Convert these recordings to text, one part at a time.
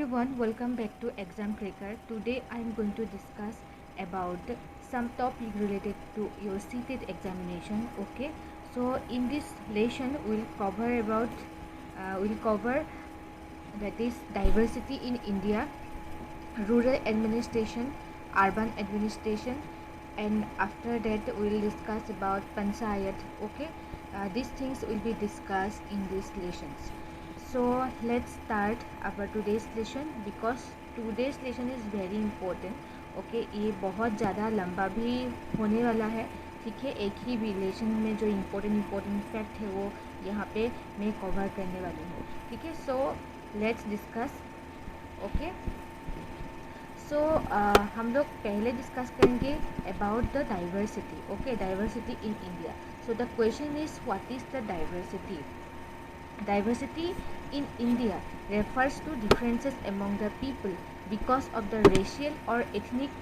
everyone, welcome back to Exam Cracker. Today I am going to discuss about some topic related to your CTET examination. Okay, so in this lesson we'll cover that is diversity in India, rural administration, urban administration, and after that we will discuss about panchayat. Okay, these things will be discussed in these lessons. So let's start our today's lesson because today's lesson is very important. Okay ये बहुत ज़्यादा लंबा भी होने वाला है, ठीक है। एक ही रिलेशन में जो इम्पोर्टेंट फैक्ट है वो यहाँ पे मैं कवर करने वाली हूँ, ठीक है। So let's discuss. ओके, सो हम लोग पहले डिस्कस करेंगे about the diversity. Okay, diversity in India. So the question is what is the diversity? Diversity in India refers to differences among the people because of the racial or ethnic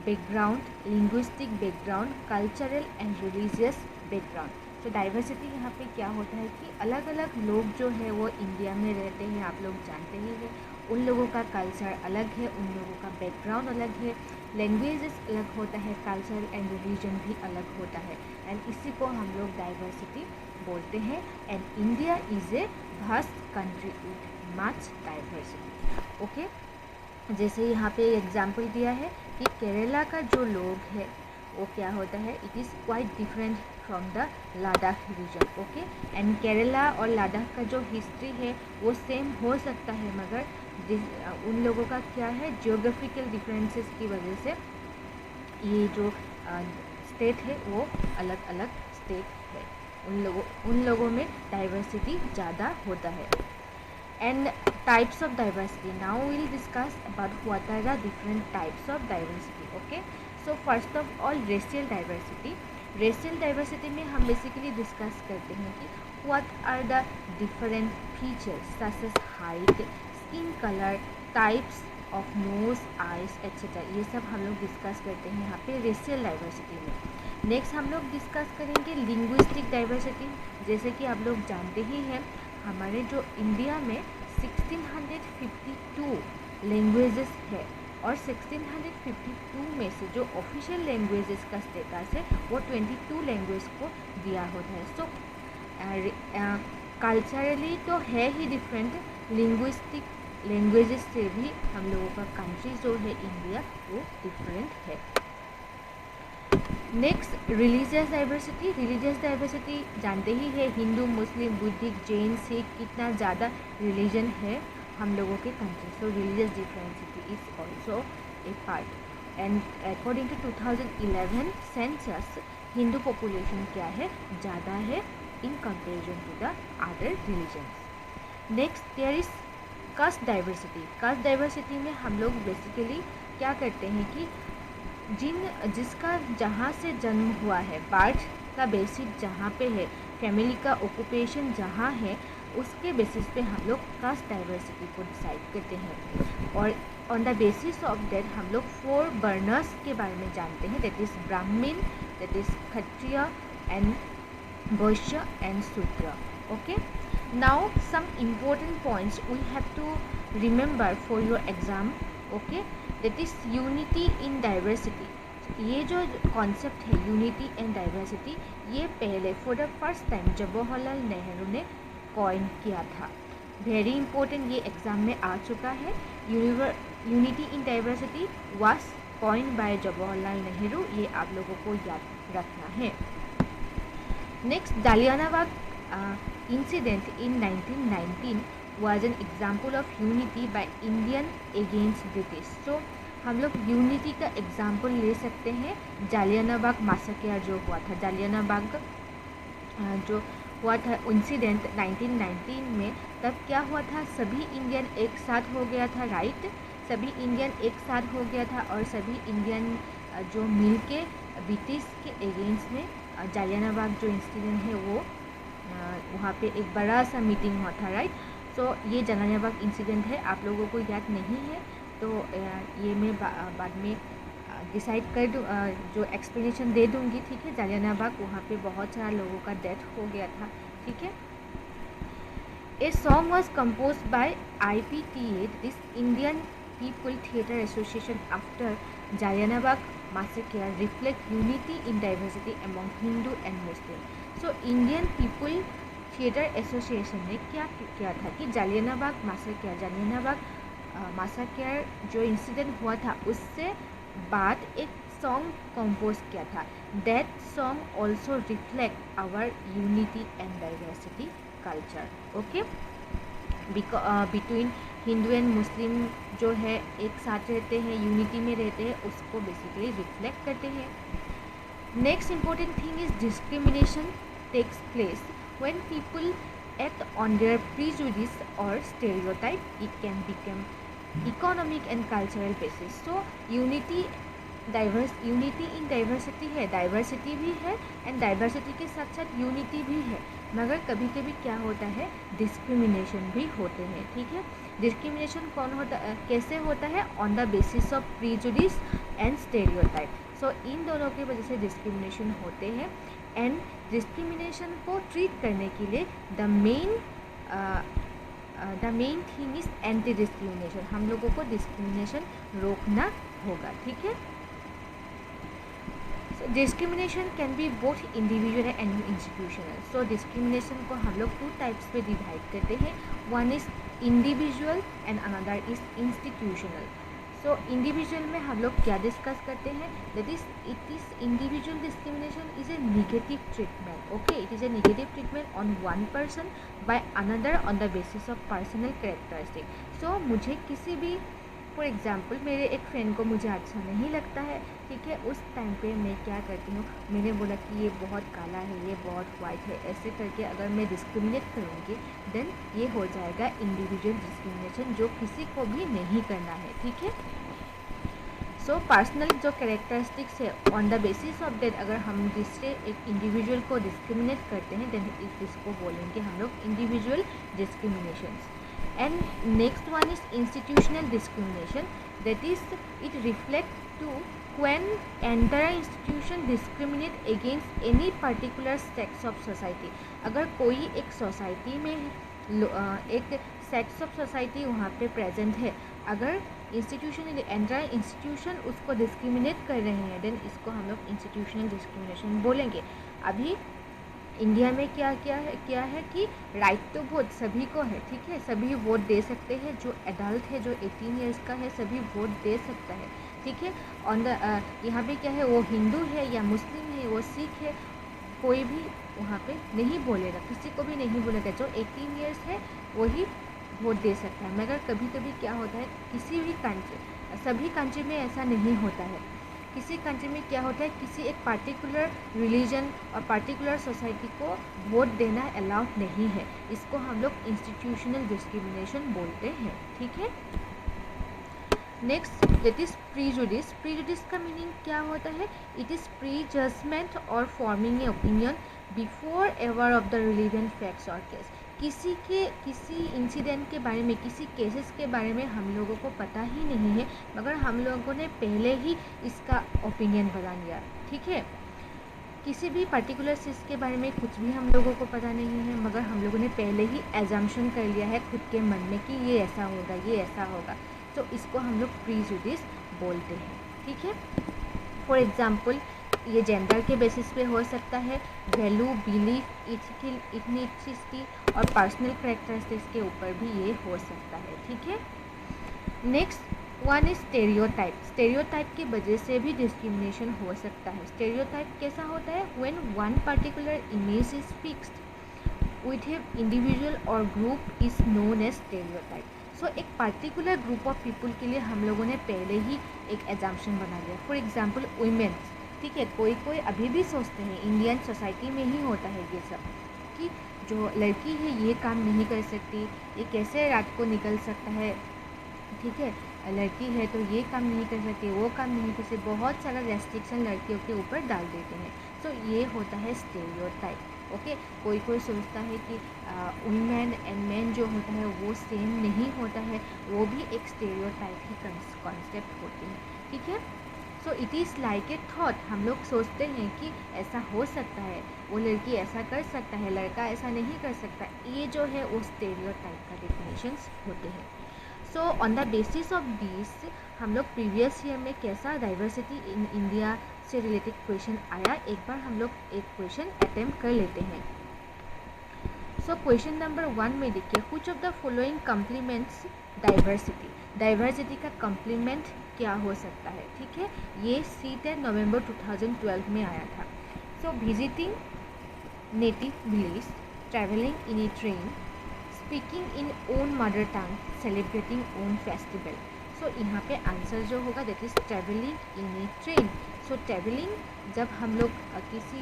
background, linguistic background, cultural and religious background. तो diversity यहाँ पे क्या होता है कि अलग अलग लोग जो है वो इंडिया में रहते हैं, आप लोग जानते ही हैं। उन लोगों का कल्चर अलग है, उन लोगों का बैकग्राउंड अलग है, लैंग्वेजेस अलग होता है, कल्चर एंड रिलीजन भी अलग होता है, एंड इसी को हम लोग डाइवर्सिटी बोलते हैं। And India is a vast country with much diversity. Okay, जैसे यहाँ पे एग्जाम्पल दिया है कि केरला का जो लोग है वो क्या होता है, it is quite different from the Ladakh region. Okay, and Kerala और लद्दाख का जो हिस्ट्री है वो सेम हो सकता है, मगर उन लोगों का क्या है, जियोग्राफिकल डिफरेंसेस की वजह से ये जो स्टेट है वो अलग अलग स्टेट है। उन लोगों में डाइवर्सिटी ज़्यादा होता है। And types of diversity, now will discuss about what are the different types of diversity. Okay, so first of all racial diversity. Racial diversity में हम बेसिकली डिस्कस करते हैं कि what are the different features such as height, skin colour, types of nose, eyes etcetera. ये सब हम लोग discuss करते हैं यहाँ पे रेशियल डाइवर्सिटी में। नेक्स्ट हम लोग डिस्कस करेंगे लिंग्विस्टिक डाइवर्सिटी। जैसे कि आप लोग जानते ही हैं, हमारे जो इंडिया में 1652 लैंग्वेजेस है और 1652 में से जो ऑफिशियल लैंग्वेजेस का स्टेटस है वो 22 लैंग्वेज को दिया होता है। सो कल्चरली तो है ही डिफरेंट, लिंग्विस्टिक लैंग्वेजेस से भी हम लोगों का कंट्री जो है इंडिया वो डिफरेंट है। Next religious diversity. Religious diversity जानते ही है, हिंदू, मुस्लिम, बुद्धिस्ट, जैन, सिख, कितना ज़्यादा रिलीजन है हम लोगों के country. So religious diversity is also a part. And according to 2011 census, Hindu population क्या है, ज़्यादा है in comparison to the other religions. Next there is caste diversity. Caste diversity में हम लोग बेसिकली क्या करते हैं कि जिसका जहाँ से जन्म हुआ है, बर्थ का बेसिस जहाँ पे है, फैमिली का ऑक्यूपेशन जहाँ है, उसके बेसिस पे हम लोग कास्ट डाइवर्सिटी को डिसाइड करते हैं। और on the basis of that हम लोग 4 बर्नर्स के बारे में जानते हैं, that is Brahmin, that is Kshatriya and Vaishya and Shudra. Okay, now some important points we have to remember for your exam. Okay, that is unity in diversity. ये जो कॉन्सेप्ट है यूनिटी एंड डाइवर्सिटी, ये पहले for the first time Jawaharlal Nehru ने coin किया था। Very important, ये exam में आ चुका है। Unity in diversity was coin by Jawaharlal Nehru, ये आप लोगों को याद रखना है। Next, Jallianwala incident in 1919 was an example of unity by Indian against British। तो हम लोग यूनिटी का एग्जाम्पल ले सकते हैं। जालियानवाला मैसेकर जो हुआ था, जालियानवाला जो हुआ था इंसिडेंट 1919 में, तब क्या हुआ था, सभी इंडियन एक साथ हो गया था, राइट। सभी इंडियन एक साथ हो गया था और सभी इंडियन जो मिल के ब्रिटिश के अगेंस्ट में जालियानवाला जो इंसिडेंट है वो वहाँ पे एक बड़ा सा मीटिंग हुआ था, राइट। सो ये जालियानवाला इंसिडेंट है, आप लोगों को याद नहीं है तो ये मैं बाद में डिसाइड कर दूँ, जो एक्सप्लेनेशन दे दूँगी, ठीक है। जालियानवाला वहाँ पे बहुत सारा लोगों का डेथ हो गया था, ठीक है। A song was composed by IPTA, this Indian People Theatre Association, after Jallianwala Massacre, reflect unity in diversity among Hindu and Muslim. So Indian People Theatre Association ने क्या किया था कि जालियनवाला मासाकर जो इंसिडेंट हुआ था उससे बाद एक सॉन्ग कंपोज किया था. That song also reflect our unity and diversity culture. Okay, between Hindu and Muslim जो है एक साथ रहते हैं, यूनिटी में रहते हैं, उसको बेसिकली रिफ्लेक्ट करते हैं. Next important thing is discrimination takes place when people act on their prejudice or stereotype. It can become economic and cultural basis. So unity in diversity है, डाइवर्सिटी भी है एंड डाइवर्सिटी के साथ साथ unity भी है, मगर कभी कभी क्या होता है डिस्क्रिमिनेशन भी होते हैं. ठीक है, डिस्क्रिमिनेशन कैसे होता है? On the basis of prejudice and stereotype. So इन दोनों की वजह से डिस्क्रिमिनेशन होते हैं एंड डिस्क्रिमिनेशन को ट्रीट करने के लिए the main thing is anti discrimination. हम लोगों को डिस्क्रिमिनेशन रोकना होगा. ठीक है, discrimination can be both individual and institutional. So discrimination को हम लोग 2 टाइप्स पे डिवाइड करते हैं. One is individual and another is institutional. So individual में हम लोग क्या डिस्कस करते हैं? That is it is individual discrimination is a negative treatment. Okay, it is a negative treatment on one person by another on the basis of personal characteristic. So मुझे किसी भी, for example मेरे एक friend को मुझे अच्छा नहीं लगता है, ठीक है, उस टाइम पे मैं क्या करती हूँ, मैंने बोला कि ये बहुत काला है, ये बहुत वाइट है, ऐसे करके अगर मैं डिस्क्रिमिनेट करूँगी देन ये हो जाएगा इंडिविजुअल डिस्क्रिमिनेशन, जो किसी को भी नहीं करना है. ठीक है, सो पर्सनल जो कैरेक्टरिस्टिक्स है on the basis of that अगर हम दूसरे एक इंडिविजुअल को डिस्क्रिमिनेट करते हैं देन इसको बोलेंगे हम लोग individual discrimination. And next one is institutional discrimination, that is it reflects to when entire institution discriminate against any particular sex of society. अगर कोई एक सोसाइटी में एक सेक्स ऑफ सोसाइटी वहाँ पे प्रेजेंट है, अगर इंस्टीट्यूशन एंटायर इंस्टीट्यूशन उसको डिस्क्रिमिनेट कर रहे हैं देन इसको हम लोग इंस्टीट्यूशनल डिस्क्रिमिनेशन बोलेंगे. अभी इंडिया में क्या है कि राइट टू वोट सभी को है. ठीक है, सभी वोट दे सकते हैं, जो एडल्ट है, जो 18 ईयर्स का है, सभी वोट दे सकता है. ठीक है, ऑन द यहाँ पे क्या है, वो हिंदू है या मुस्लिम है, वो सिख है, कोई भी वहाँ पे नहीं बोलेगा, किसी को भी नहीं बोलेगा. जो 18 ईयर्स है वही वोट दे सकता है. मगर कभी कभी क्या होता है, किसी भी कंट्री, सभी कंट्री में ऐसा नहीं होता है. किसी कंट्री में क्या होता है, किसी एक पार्टिकुलर रिलीजन और पार्टिकुलर सोसाइटी को वोट देना अलाउड नहीं है. इसको हम लोग इंस्टीट्यूशनल डिस्क्रिमिनेशन बोलते हैं. ठीक है, next that is prejudice. Prejudice का मीनिंग क्या होता है? इट इज़ प्री जजमेंट और forming a opinion before ever of the relevant facts और केस. किसी इंसिडेंट के बारे में, किसी केसेस के बारे में हम लोगों को पता ही नहीं है, मगर हम लोगों ने पहले ही इसका ओपिनियन बना लिया. ठीक है, किसी भी पर्टिकुलर चीज़ के बारे में कुछ भी हम लोगों को पता नहीं है, मगर हम लोगों ने पहले ही एजम्पशन कर लिया है खुद के मन में कि ये ऐसा होगा, ये ऐसा होगा. तो इसको हम लोग प्रीजुडिस बोलते हैं. ठीक है, फॉर एग्जाम्पल ये जेंडर के बेसिस पे हो सकता है, वैल्यू, बिलीफ, इथनिसिटी और पर्सनल कैरेक्टरिस्टिक्स के ऊपर भी ये हो सकता है. ठीक है, next one is stereotype. Stereotype की वजह से भी डिस्क्रिमिनेशन हो सकता है. स्टेरियोटाइप कैसा होता है? When one particular image is fixed with a individual और group is known as stereotype. So एक पर्टिकुलर ग्रुप ऑफ पीपल के लिए हम लोगों ने पहले ही एक एजम्पशन बना लिया. For example womens. ठीक है, कोई अभी भी सोचते हैं, इंडियन सोसाइटी में ही होता है ये सब, कि जो लड़की है ये काम नहीं कर सकती, ये कैसे रात को निकल सकता है. ठीक है, लड़की है तो ये काम नहीं कर सकती, वो काम नहीं कर सकती, बहुत सारा रेस्ट्रिक्शन लड़कियों के ऊपर डाल देते हैं. सो ये होता है स्टेरियोटाइप. ओके, कोई सोचता है कि वुमेन एंड मैन जो होता है वो सेम नहीं होता है, वो भी एक स्टेरियोटाइप ही कॉन्सेप्ट होती है. ठीक है, so it is like a thought, हम लोग सोचते हैं कि ऐसा हो सकता है, वो लड़की ऐसा कर सकता है, लड़का ऐसा नहीं कर सकता। ये जो है वो स्टेरियोटाइप का डेफिनेशंस होते हैं। So on the basis of this हम लोग प्रीवियस ईयर में कैसा डाइवर्सिटी इन इंडिया से रिलेटेड क्वेश्चन आया, एक बार हम लोग एक क्वेश्चन अटेम्प्ट कर लेते हैं। सो क्वेश्चन नंबर 1 में देखिए, which of the following compliments diversity, diversity का कम्प्लीमेंट क्या हो सकता है, ठीक है। ये सीटेड नवंबर 2012 में आया था। So visiting native village, travelling in a train, speaking in own mother tongue, celebrating own festival. So यहाँ पे आंसर जो होगा that is travelling in a train. So travelling जब हम लोग किसी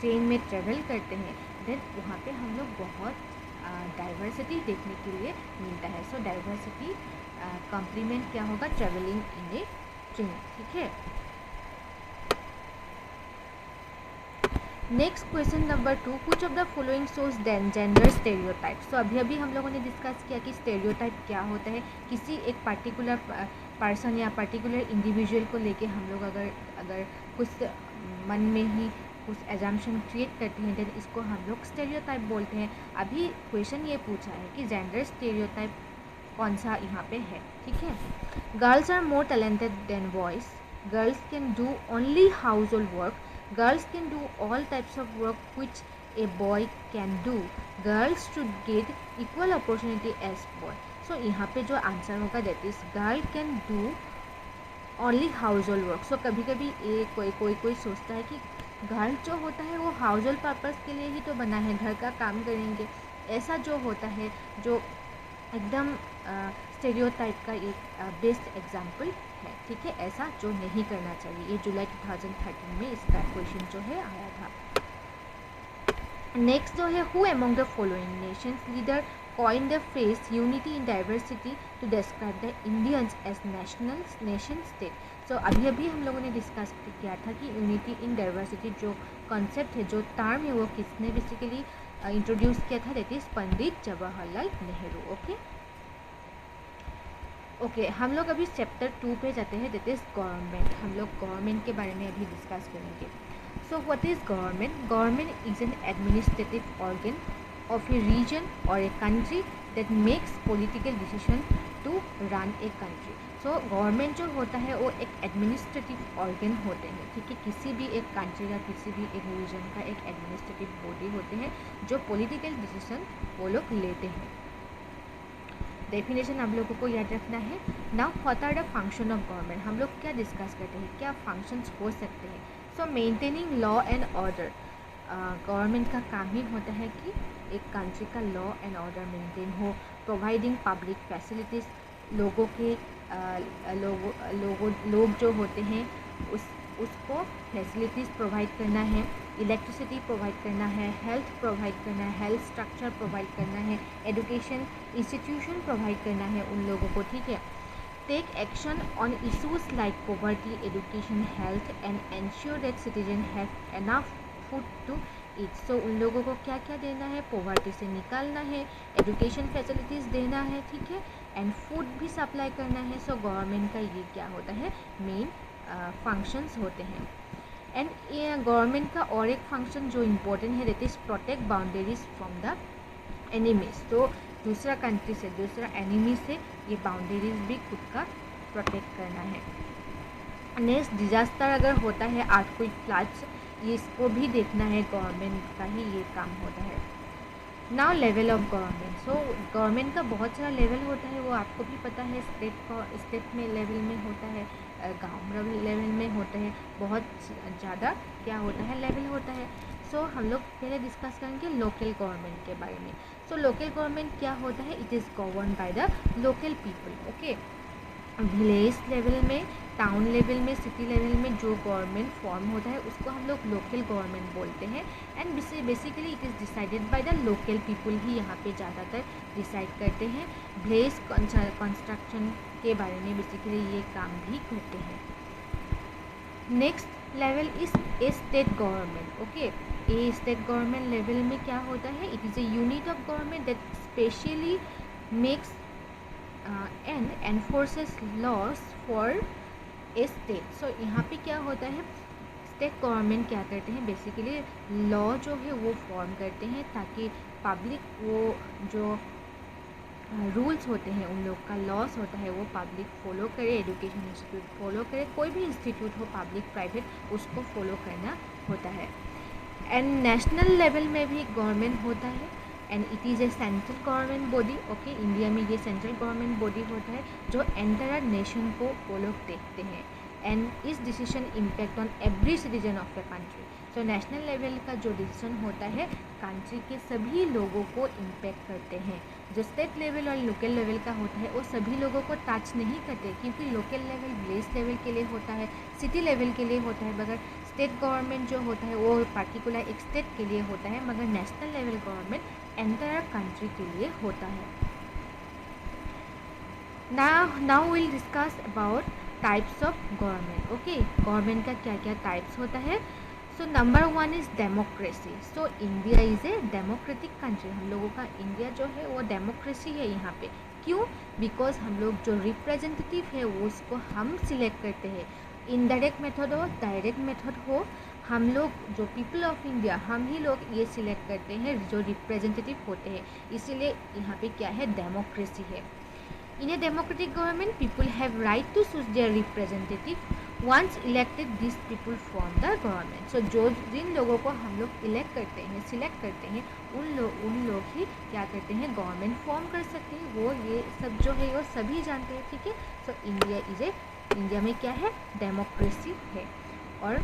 ट्रेन में ट्रैवल करते हैं देन वहाँ पे हम लोग बहुत डाइवर्सिटी देखने के लिए मिलता है। सो डाइवर्सिटी कॉम्प्लीमेंट क्या होगा, ट्रैवलिंग इन ए ट्रेन, ठीक है। Next question number 2, which of the following shows then gender stereotype. So अभी हम लोगों ने डिस्कस किया कि स्टेरियोटाइप क्या होता है, किसी एक पर्टिकुलर पर्सन या पर्टिकुलर इंडिविजुअल को लेके हम लोग अगर कुछ मन में ही कुछ एजम्पशन क्रिएट करते हैं देन इसको हम लोग स्टेरियोटाइप बोलते हैं। अभी क्वेश्चन ये पूछा है कि जेंडर स्टेरियोटाइप कौन सा यहाँ पे है, ठीक है। Girls are more talented than boys, girls can do only household work, girls can do all types of work which a boy can do, girls should get equal opportunity as boy। so यहाँ पे जो answer होगा that is girl can do only household work। so कभी कभी कोई सोचता है कि गर्ल जो होता है वो हाउस होल्ड पर्पज़ के लिए ही तो बना है, घर का काम करेंगे, ऐसा जो होता है जो एकदम स्टेरियोटाइप का एक बेस्ट एग्जाम्पल है, ठीक है। ऐसा जो नहीं करना चाहिए, ये जुलाई 2013 में इसका क्वेश्चन जो है आया था। नेक्स्ट जो है, who among the following nations leader coin the phrase unity in diversity to describe the Indians as nation state. So अभी हम लोगों ने डिस्कस किया था कि यूनिटी इन डाइवर्सिटी जो कॉन्सेप्ट है, जो टर्म है, वो किसने बेसिकली इंट्रोड्यूस किया था, that is Pandit Jawaharlal Nehru. Okay, हम लोग अभी चैप्टर 2 पे जाते हैं, दैट इज़ गवर्नमेंट। हम लोग गवर्नमेंट के बारे में अभी डिस्कस करेंगे। So what is government? Government is an administrative organ of a region और a country that makes political decision to run a country. So government जो होता है वो एक एडमिनिस्ट्रेटिव ऑर्गन होते हैं, ठीक है। किसी भी एक कंट्री का, किसी भी एक रीजन का एक एडमिनिस्ट्रेटिव बॉडी होते हैं जो पॉलिटिकल डिसीजन वो लोग लेते हैं। डेफिनेशन आप लोगों को याद रखना है। Now what are the function of government, हम लोग क्या डिस्कस करते हैं, क्या फंक्शंस हो सकते हैं। सो maintaining law and order, government का काम ही होता है कि एक कंट्री का लॉ एंड ऑर्डर मेंटेन हो। प्रोवाइडिंग पब्लिक फैसिलिटीज़, लोगों के लोग जो होते हैं उसको फैसिलिटीज़ प्रोवाइड करना है। इलेक्ट्रिसिटी प्रोवाइड करना है, हेल्थ प्रोवाइड करना है, हेल्थ स्ट्रक्चर प्रोवाइड करना है, एजुकेशन इंस्टीट्यूशन प्रोवाइड करना है उन लोगों को, ठीक है। Take action on issues like poverty, education, health and ensure that citizen have enough food to eat. So उन लोगों को क्या क्या देना है, पॉवर्टी से निकालना है, एजुकेशन फैसिलिटीज़ देना है, ठीक है, एंड फूड भी सप्लाई करना है। सो गवर्नमेंट का ये क्या होता है, मेन फंक्शंस होते हैं। एंड ये गवर्नमेंट का और एक फंक्शन जो इम्पोर्टेंट है that is protect boundaries from the enemies. तो दूसरा कंट्री से, दूसरा एनिमी से ये बाउंड्रीज भी खुद का प्रोटेक्ट करना है। नेक्स्ट, डिजास्टर अगर होता है, अर्थक्वेक, फ्लड्स, ये इसको भी देखना है, गवर्नमेंट का ही ये काम होता है। Now level of government. So government का बहुत सारा लेवल होता है, वो आपको भी पता है। स्टेट में लेवल में होता है, गाँव लेवल में होता है, बहुत ज़्यादा क्या होता है, लेवल होता है। सो हम लोग पहले डिस्कस करेंगे लोकल गवर्नमेंट के बारे में। सो लोकल गवर्नमेंट क्या होता है, it is govern by the local people, okay. Village level में, टाउन लेवल में, सिटी लेवल में जो गवर्नमेंट फॉर्म होता है उसको हम लोग लोकल गवर्नमेंट बोलते हैं। And basically it is decided by the local people ही यहाँ पे ज़्यादातर डिसाइड करते हैं। विलेज कंस्ट्रक्शन के बारे में बेसिकली ये काम भी करते हैं। Next level is a state government, okay. A state government level में क्या होता है, it is a unit of government that specially makes and enforces laws for a state. So यहाँ पे क्या होता है, स्टेट गवर्नमेंट क्या करते हैं, बेसिकली लॉ जो है वो फॉर्म करते हैं ताकि पब्लिक वो जो रूल्स होते हैं, उन लोग का लॉस होता है वो पब्लिक फॉलो करे, एजुकेशन इंस्टीट्यूट फॉलो करे, कोई भी इंस्टीट्यूट हो पब्लिक प्राइवेट उसको फॉलो करना होता है। एंड नेशनल लेवल में भी गवर्नमेंट होता है and it is A central government body. Okay, India में ये सेंट्रल गवर्नमेंट बॉडी होता है जो एंटायर नेशन को वो लोग देखते हैं एंड इस decision impact on every citizen of the country. तो नेशनल लेवल का जो डिसीजन होता है कंट्री के सभी लोगों को इम्पैक्ट करते हैं। जो स्टेट लेवल और लोकल लेवल का होता है वो सभी लोगों को टच नहीं करते, क्योंकि लोकल लेवल विलेज लेवल के लिए होता है, सिटी लेवल के लिए होता है, मगर स्टेट गवर्नमेंट जो होता है वो पार्टिकुलर एक स्टेट के लिए होता है, मगर national level government entire country के लिए होता है। Now will discuss about types of government. Okay, government का क्या क्या टाइप्स होता है। So number 1 is democracy. So India is a democratic country. हम लोगों का इंडिया जो है वो डेमोक्रेसी है यहाँ पे। क्यों? बिकॉज हम लोग जो रिप्रेजेंटेटिव है वो उसको हम सिलेक्ट करते हैं। इनडायरेक्ट मेथड हो, डायरेक्ट मेथड हो, हम लोग जो पीपल ऑफ इंडिया हम ही लोग ये सिलेक्ट करते हैं जो रिप्रेजेंटेटिव होते हैं, इसीलिए यहाँ पे क्या है, डेमोक्रेसी है। In a democratic government people have right to choose their representative. Once elected this people form the government. So जो जिन लोगों को हम लोग इलेक्ट करते हैं, सिलेक्ट करते हैं, उन लोग ही क्या करते हैं, गवर्नमेंट फॉर्म कर सकते हैं। वो ये सब जो है वो सभी जानते हैं, ठीक है। सो इंडिया में क्या है, डेमोक्रेसी है। और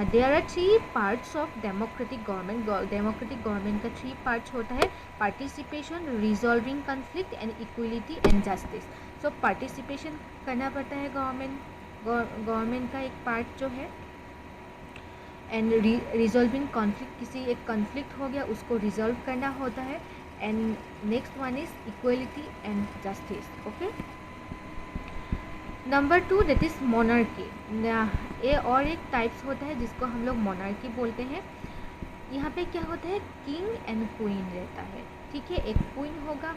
there are 3 parts of democratic government. Democratic government का 3 पार्ट्स होता है, participation, resolving conflict and equality and justice. So participation करना पड़ता है गवर्नमेंट का एक पार्ट जो है, एंड रिजॉल्विंग कॉन्फ्लिक्ट, किसी एक कॉन्फ्लिक्ट हो गया उसको रिजॉल्व करना होता है। And next one is equality and justice. Okay, number 2 that is monarchy. ये और एक टाइप्स होता है जिसको हम लोग मोनार्की बोलते हैं। यहाँ पे क्या होता है, किंग एंड क्वीन रहता है, ठीक है। एक क्वीन होगा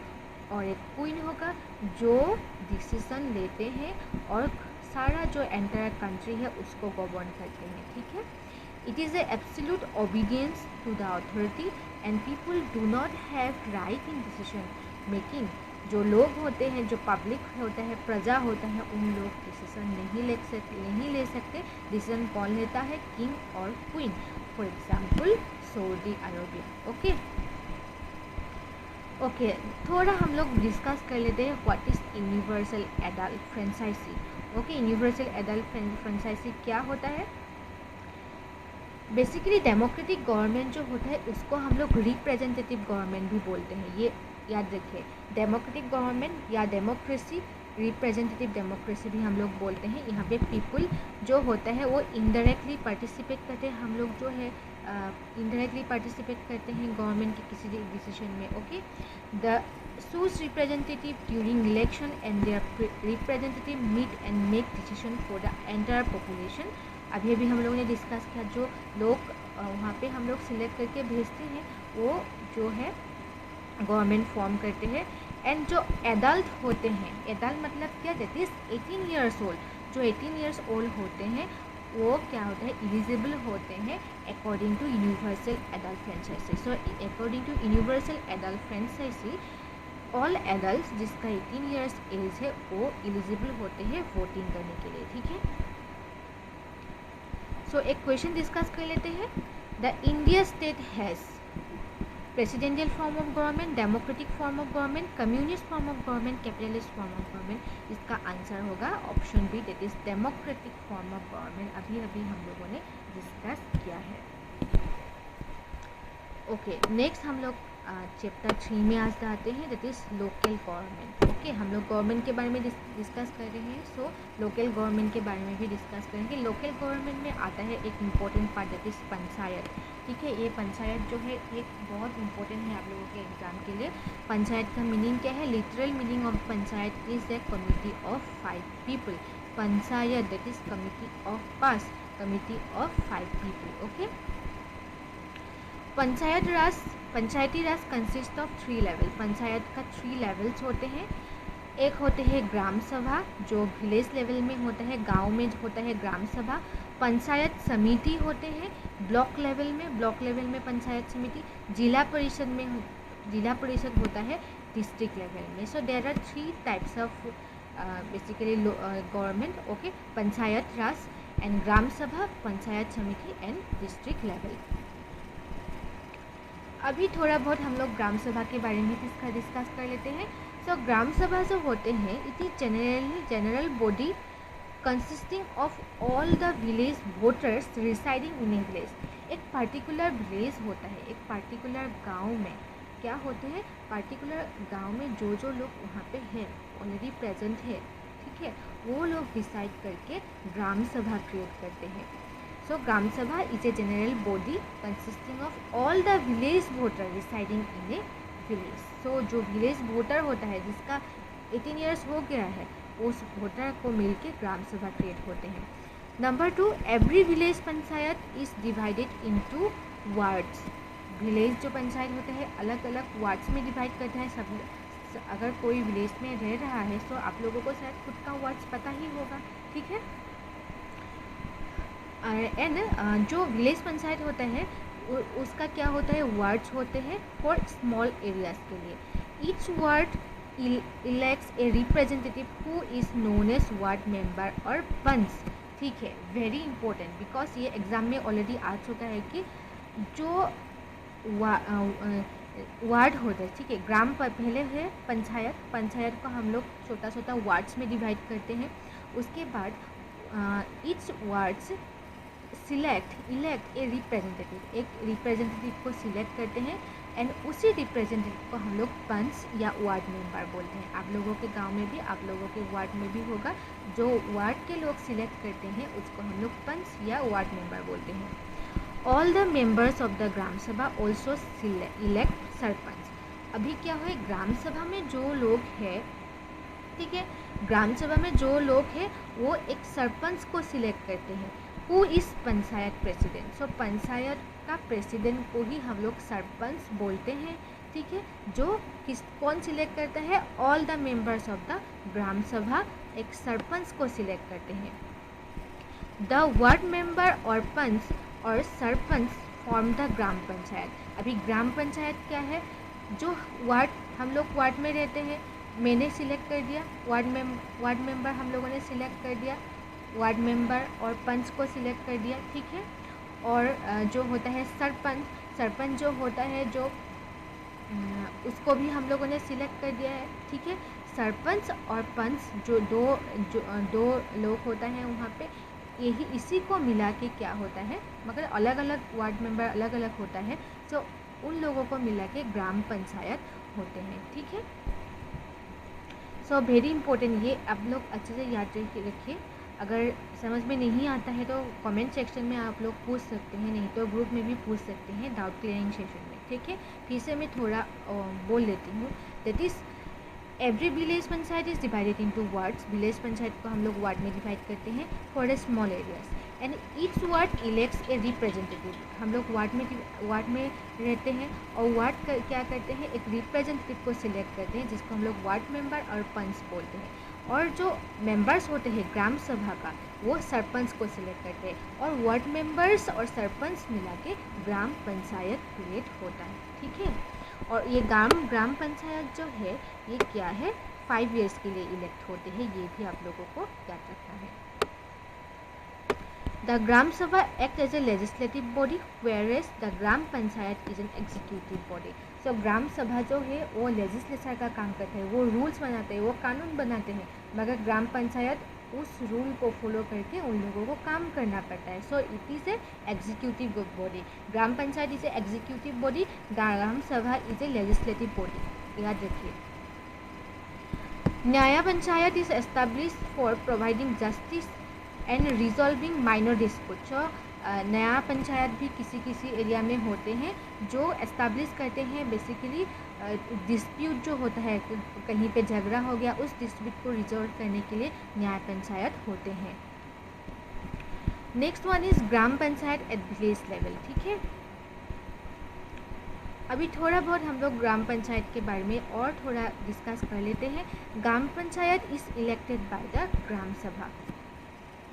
और एक क्वीन होगा जो डिसीजन लेते हैं और सारा जो एंटायर कंट्री है उसको गवर्न करते हैं, ठीक है। It is a absolute obedience to the authority and people do not have right in decision making. जो लोग होते हैं, जो पब्लिक होता है, प्रजा होता है, उन लोग डिसीजन नहीं ले सकते। डिसीजन कौन लेता है, किंग और queen. For example Saudi Arabia. Okay, थोड़ा हम लोग डिस्कस कर लेते हैं what is universal adult franchise. Okay, universal adult franchise क्या होता है। बेसिकली डेमोक्रेटिक गवर्नमेंट जो होता है उसको हम लोग रिप्रेजेंटेटिव गवर्नमेंट भी बोलते हैं, ये याद रखिए। डेमोक्रेटिक गवर्नमेंट या डेमोक्रेसी, रिप्रेजेंटेटिव डेमोक्रेसी भी हम लोग बोलते हैं। यहाँ पे पीपल जो होता है वो इनडायरेक्टली पार्टिसिपेट करते हैं, हम लोग जो है इनडायरेक्टली पार्टिसिपेट करते हैं गवर्नमेंट के किसी भी डिसीजन में। Okay, they choose representative during election and their representative meet and make decision for the entire population. अभी हम लोगों ने डिस्कस किया, जो लोग वहाँ पे हम लोग सिलेक्ट करके भेजते हैं वो जो है गवर्नमेंट फॉर्म करते हैं। एंड जो एडल्ट होते हैं, एडल्ट मतलब क्या, दैट इज 18 ईयर्स ओल्ड। जो 18 ईयर्स ओल्ड होते हैं वो क्या होता है, एलिजिबल होते हैं according to universal adult franchise. So according to universal adult franchise all adult जिसका 18 ईयर्स एज है वो एलिजिबल होते हैं वोटिंग करने के लिए, ठीक है। सो एक क्वेश्चन डिस्कस कर लेते हैं। The India state has presidential form of government, democratic form of government, communist form of government, capitalist form of government. इसका आंसर होगा option B, that is democratic form of government. अभी हम लोगों ने discuss किया है। ओके, नेक्स्ट हम लोग चैप्टर 3 में आज आते हैं, that is local government. Okay, हम लोग गवर्नमेंट के बारे में डिस्कस कर रहे हैं, सो लोकल गवर्नमेंट के बारे में भी डिस्कस करेंगे। लोकल गवर्नमेंट में आता है एक important part, that is panchayat, ठीक है। ये पंचायत जो है एक बहुत इंपॉर्टेंट है आप लोगों के एग्जाम के लिए। पंचायत का मीनिंग क्या है, literal meaning of panchayat is A committee of 5 people. Panchayat that is committee of pass, committee of 5 people. Okay, Panchayati Raj consist of 3 level. Panchayat का 3 लेवल्स होते हैं। एक होते हैं ग्राम सभा जो विलेज लेवल में होता है, गांव में होता है ग्राम सभा। पंचायत समिति होते हैं ब्लॉक लेवल में पंचायत समिति। जिला परिषद होता है डिस्ट्रिक्ट लेवल में। So there are 3 types of basically government, okay. Panchayat raj and gram sabha, panchayat समिति एंड डिस्ट्रिक्ट लेवल। अभी थोड़ा बहुत हम लोग ग्राम सभा के बारे में डिस्कस कर लेते हैं। सो ग्राम सभा जो होते हैं it is general body consisting of all the village voters residing in a village. एक पार्टिकुलर विलेज होता है, एक पार्टिकुलर गांव में क्या होते हैं, पार्टिकुलर गांव में जो लोग वहाँ पे हैं ऑलरेडी प्रेजेंट है, ठीक है, वो लोग डिसाइड करके ग्राम सभा क्रिएट करते हैं। So gram sabha is a general body consisting of all the village voter residing in a village. So जो विलेज वोटर होता है जिसका 18 ईयर्स हो गया है, उस वोटर को मिलके ग्राम सभा क्रिएट होते हैं। Number 2, every village panchayat is divided into wards. Village जो पंचायत होते हैं अलग अलग वार्ड्स में डिवाइड करते हैं। सब अगर कोई विलेज में रह रहा है तो आप लोगों को शायद खुद का वार्ड्स पता ही होगा, ठीक है। एंड जो विलेज पंचायत होता है उसका क्या होता है, वार्ड्स होते हैं फॉर स्मॉल एरियाज के लिए। Each ward elects a representative who is known as ward member और पंच, ठीक है। वेरी इंपॉर्टेंट बिकॉज ये एग्जाम में ऑलरेडी आ चुका है कि जो वार्ड होता है, ठीक है, ग्राम पहले है पंचायत को हम लोग छोटा वार्ड्स में डिवाइड करते हैं। उसके बाद each wards elect a representative, एक रिप्रेजेंटेटिव को सिलेक्ट करते हैं एंड उसी रिप्रेजेंटेटिव को हम लोग पंच या वार्ड मेंबर बोलते हैं। आप लोगों के गांव में भी, आप लोगों के वार्ड में भी होगा, जो वार्ड के लोग सिलेक्ट करते हैं उसको हम लोग पंच या वार्ड मेंबर बोलते हैं। All the members of the gram sabha also elect sarpanch. अभी क्या है, ग्राम सभा में जो लोग हैं, ठीक है, ग्राम सभा में जो लोग हैं वो एक सरपंच को सिलेक्ट करते हैं। Who is panchayat president. So panchayat का प्रेसिडेंट को ही हम लोग सरपंच बोलते हैं, ठीक है। जो कौन सिलेक्ट करता है, all the members of the gram sabha एक सरपंच को सिलेक्ट करते हैं। द वार्ड मेंबर और पंच और सरपंच फॉर्म द ग्राम पंचायत। अभी ग्राम पंचायत क्या है, जो वार्ड हम लोग वार्ड में रहते हैं, मैंने सिलेक्ट कर दिया, वार्ड मेंबर हम लोगों ने सिलेक्ट कर दिया, वार्ड मेंबर और पंच को सिलेक्ट कर दिया, ठीक है। और जो होता है सरपंच जो होता है जो उसको भी हम लोगों ने सिलेक्ट कर दिया है, ठीक है। सरपंच और पंच जो दो लोग होता है वहाँ पे, यही इसी को मिला के क्या होता है, मगर अलग अलग वार्ड मेंबर अलग अलग होता है, तो उन लोगों को मिला के ग्राम पंचायत होते हैं, ठीक है। सो वेरी इंपॉर्टेंट, ये आप लोग अच्छे से याद रखिए। अगर समझ में नहीं आता है तो कमेंट सेक्शन में आप लोग पूछ सकते हैं, नहीं तो ग्रुप में भी पूछ सकते हैं डाउट क्लियरिंग सेशन में, ठीक है। फिर से मैं थोड़ा बोल लेती हूँ। That is every village panchayat is divided into wards. Village panchayat को हम लोग वार्ड में डिवाइड करते हैं for a small areas and each ward elects a representative. हम लोग वार्ड में रहते हैं और वार्ड क्या करते हैं, एक रिप्रेजेंटेटिव को सिलेक्ट करते हैं जिसको हम लोग वार्ड मेंबर और पंच बोलते हैं। और जो मेंबर्स होते हैं ग्राम सभा का, वो सरपंच को सिलेक्ट करते हैं और वार्ड मेंबर्स और सरपंच मिला के ग्राम पंचायत क्रिएट होता है, ठीक है। और ये ग्राम पंचायत जो है ये क्या है, 5 इयर्स के लिए इलेक्ट होते हैं, ये भी आप लोगों को याद रखना है। The gram sabha act as a legislative body whereas the gram panchayat is an executive body. So gram sabha जो है वो लेजिस्लेचर का काम करता है, वो रूल्स बनाते हैं, वो कानून बनाते हैं, मगर ग्राम पंचायत उस रूल को फॉलो करके उन लोगों को काम करना पड़ता है। So it is a executive body. Gram panchayat is a executive body, gram sabha is a legislative body, याद रखिए। Nyaya panchayat is establish for providing justice and resolving minor dispute. Nyaya panchayat भी किसी एरिया में होते हैं जो एस्टैब्लिश करते हैं बेसिकली डिस्प्यूट जो होता है, कहीं पे झगड़ा हो गया, उस डिस्प्यूट को रिजॉल्व करने के लिए न्याय पंचायत होते हैं। Next one is gram panchayat at village level, ठीक है। अभी थोड़ा बहुत हम लोग ग्राम पंचायत के बारे में और थोड़ा डिस्कस कर लेते हैं। Gram panchayat is elected by the gram sabha,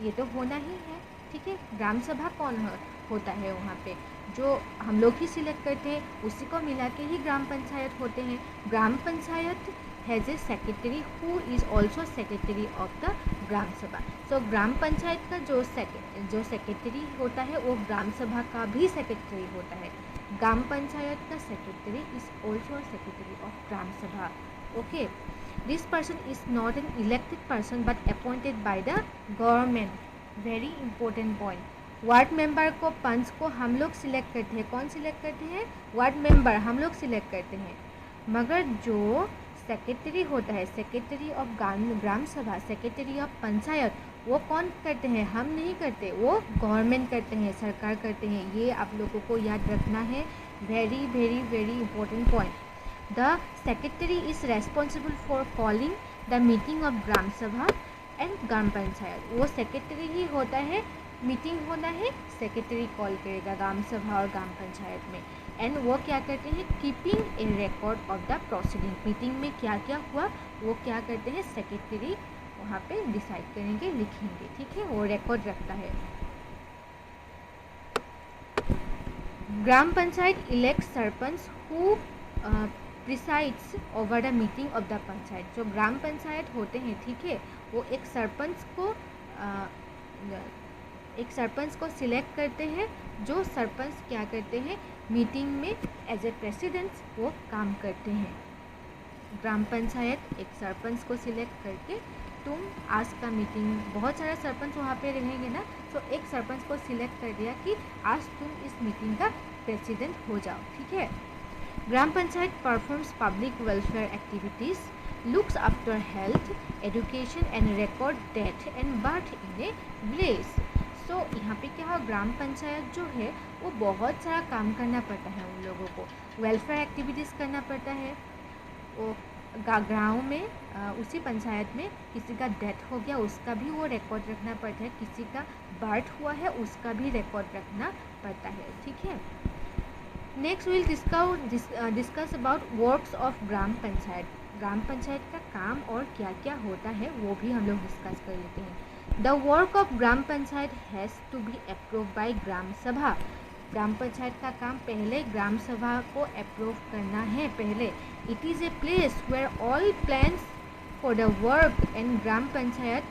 ये तो होना ही है, ठीक है। ग्राम सभा कौन होता है वहाँ पे, जो हम लोग ही सिलेक्ट करते हैं, उसी को मिला के ही ग्राम पंचायत होते हैं। Gram panchayat has a secretary who is also secretary of the gram sabha. So ग्राम पंचायत का जो सेक्रेटरी होता है वो ग्राम सभा का भी सेक्रेटरी होता है। ग्राम पंचायत का secretary is also secretary of gram sabha. Okay, this person is not an elected person but appointed by the government. Very important point. Ward member को, पंच को हम लोग सिलेक्ट करते हैं। कौन सिलेक्ट करते हैं? वार्ड मेंबर हम लोग सिलेक्ट करते हैं। मगर जो सेक्रेटरी होता है, सेक्रेटरी ऑफ ग्राम सभा, सेक्रेटरी ऑफ पंचायत, वो कौन करते हैं? हम नहीं करते, वो गवर्नमेंट करते हैं, सरकार करते हैं। ये आप लोगों को याद रखना है। Very very very important point. The secretary is responsible for calling the meeting of ग्राम सभा एंड ग्राम पंचायत। वो सेक्रेटरी ही होता है, मीटिंग होना है, सेक्रेटरी कॉल करेगा ग्राम सभा और ग्राम पंचायत में। एंड वो क्या करते हैं? Keeping A record of the proceeding. Meeting में क्या क्या हुआ वो क्या करते हैं? सेक्रेटरी वहाँ पे डिसाइड करेंगे, लिखेंगे, ठीक है, वो रिकॉर्ड रखता है। Gram panchayat elect sarpanch who presides over the meeting of the panchayat. जो ग्राम पंचायत होते हैं, ठीक है, वो एक सरपंच को सिलेक्ट करते हैं। जो सरपंच क्या करते हैं? मीटिंग में एज ए प्रेसिडेंट वो काम करते हैं। ग्राम पंचायत एक सरपंच को सिलेक्ट करके, तुम आज का मीटिंग, बहुत सारा सरपंच वहाँ पे रहेंगे ना, तो एक सरपंच को सिलेक्ट कर दिया कि आज तुम इस मीटिंग का प्रेसिडेंट हो जाओ, ठीक है। Gram panchayat performs public welfare activities, looks after health, education and record death and birth in a village. So यहाँ पे क्या हो, ग्राम पंचायत जो है वो बहुत सारा काम करना पड़ता है उन लोगों को। वेलफेयर एक्टिविटीज़ करना पड़ता है। वो गाँव में उसी पंचायत में किसी का डेथ हो गया उसका भी वो रिकॉर्ड रखना पड़ता है, किसी का बर्थ हुआ है उसका भी रिकॉर्ड रखना पड़ता है, ठीक है। Next will discuss about works of gram panchayat. Gram panchayat का काम और क्या क्या होता है वो भी हम लोग डिस्कस कर लेते हैं। The work of gram panchayat has to be approve by gram sabha. Gram panchayat का काम पहले ग्राम सभा को अप्रूव करना है पहले। It is a place where all plans for the work and gram panchayat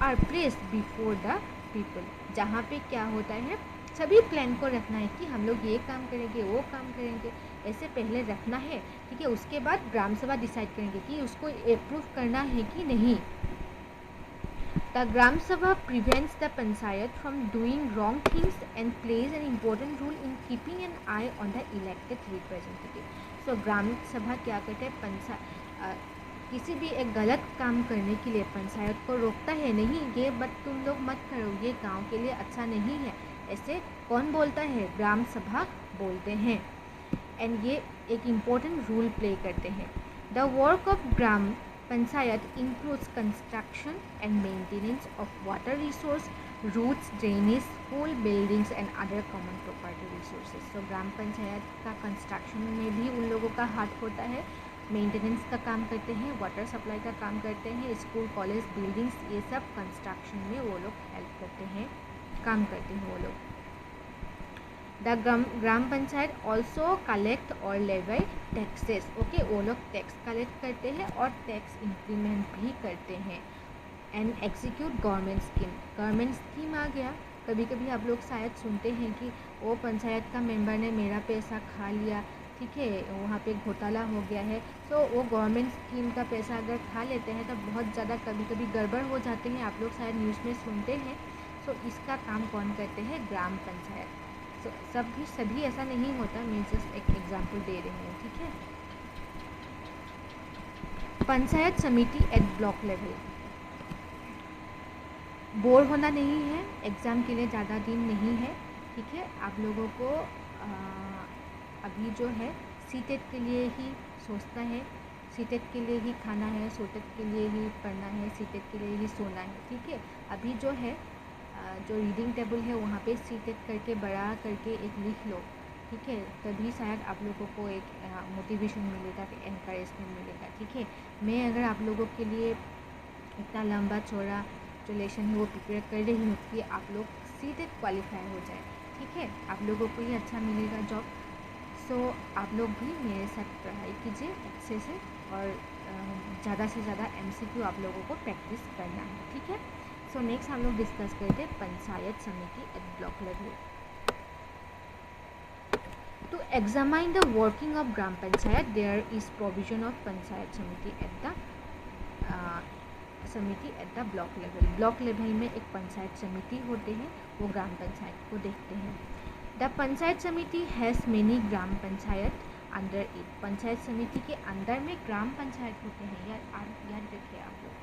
are placed before the people. जहाँ पे क्या होता है, सभी प्लान को रखना है कि हम लोग ये काम करेंगे, वो काम करेंगे, ऐसे पहले रखना है, ठीक है। उसके बाद ग्राम सभा डिसाइड करेंगे कि उसको अप्रूव करना है कि नहीं। The gram sabha prevents the panchayat from doing wrong things and plays an important role in keeping an eye on the elected representative. So gram sabha क्या करते हैं? किसी भी एक गलत काम करने के लिए पंचायत को रोकता है, नहीं ये बट तुम लोग मत करो, ये गाँव के लिए अच्छा नहीं है, ऐसे कौन बोलता है? ग्राम सभा बोलते हैं। एंड ये एक इम्पोर्टेंट रोल प्ले करते हैं। The work of gram panchayat includes construction and maintenance of water resource, routes, drainage, school buildings and other common property resources. तो ग्राम पंचायत का कंस्ट्रक्शन में भी उन लोगों का हाथ होता है, मेंटेनेंस का काम करते हैं, वाटर सप्लाई का काम करते हैं, स्कूल, कॉलेज, बिल्डिंग्स, ये सब कंस्ट्रक्शन में वो लोग हेल्प करते हैं, काम करते हैं वो लोग। The gram panchayat also collect और लेवी टैक्सेस। ओके, वो लोग टैक्स कलेक्ट करते हैं और टैक्स इंक्रीमेंट भी करते हैं। And execute government scheme. Government scheme आ गया, कभी कभी आप लोग शायद सुनते हैं कि वो पंचायत का मेंबर ने मेरा पैसा खा लिया, ठीक है, वहाँ पे घोटाला हो गया है। तो वो गवर्नमेंट स्कीम का पैसा अगर खा लेते हैं तो बहुत ज़्यादा कभी कभी गड़बड़ हो जाते हैं, आप लोग शायद न्यूज़ में सुनते हैं। तो इसका काम कौन करते हैं? ग्राम पंचायत। तो सभी ऐसा नहीं होता, मैं जस्ट एक एग्जांपल दे रही हूँ, ठीक है। Panchayat Samiti at block level. Bore होना नहीं है, एग्ज़ाम के लिए ज़्यादा दिन नहीं है, ठीक है। आप लोगों को अभी जो है सीटेट के लिए ही सोचना है, सीटेट के लिए ही खाना है, सीटेट के लिए ही पढ़ना है, सीटेट के लिए ही सोना है, ठीक है। अभी जो है जो रीडिंग टेबल है वहाँ पे सीटेट करके बड़ा करके एक लिख लो, ठीक है, तभी शायद आप लोगों को एक मोटिवेशन मिलेगा, एनकरेजमेंट मिलेगा। ठीक है, मैं अगर आप लोगों के लिए इतना लंबा चौड़ा जो लेसन है वो प्रिपेयर कर रही हूँ कि आप लोग सीधे क्वालिफाई हो जाए। ठीक है, आप लोगों को ही अच्छा मिलेगा जॉब। सो आप लोग भी मेरे साथ पढ़ाई कीजिए अच्छे से, और ज़्यादा से ज़्यादा MCQ आप लोगों को प्रैक्टिस करना है। ठीक है, सो नेक्स्ट हम लोग डिस्कस करते हैं Panchayat Samiti at block level. To examine the working of Gram Panchayat, there is provision of Panchayat Samiti at the block level. Block level में एक पंचायत समिति होते हैं, वो ग्राम पंचायत को देखते हैं। द पंचायत समिति has many gram panchayat under it. Panchayat समिति के अंदर में ग्राम पंचायत होते हैं। याद रखिए आप लोग,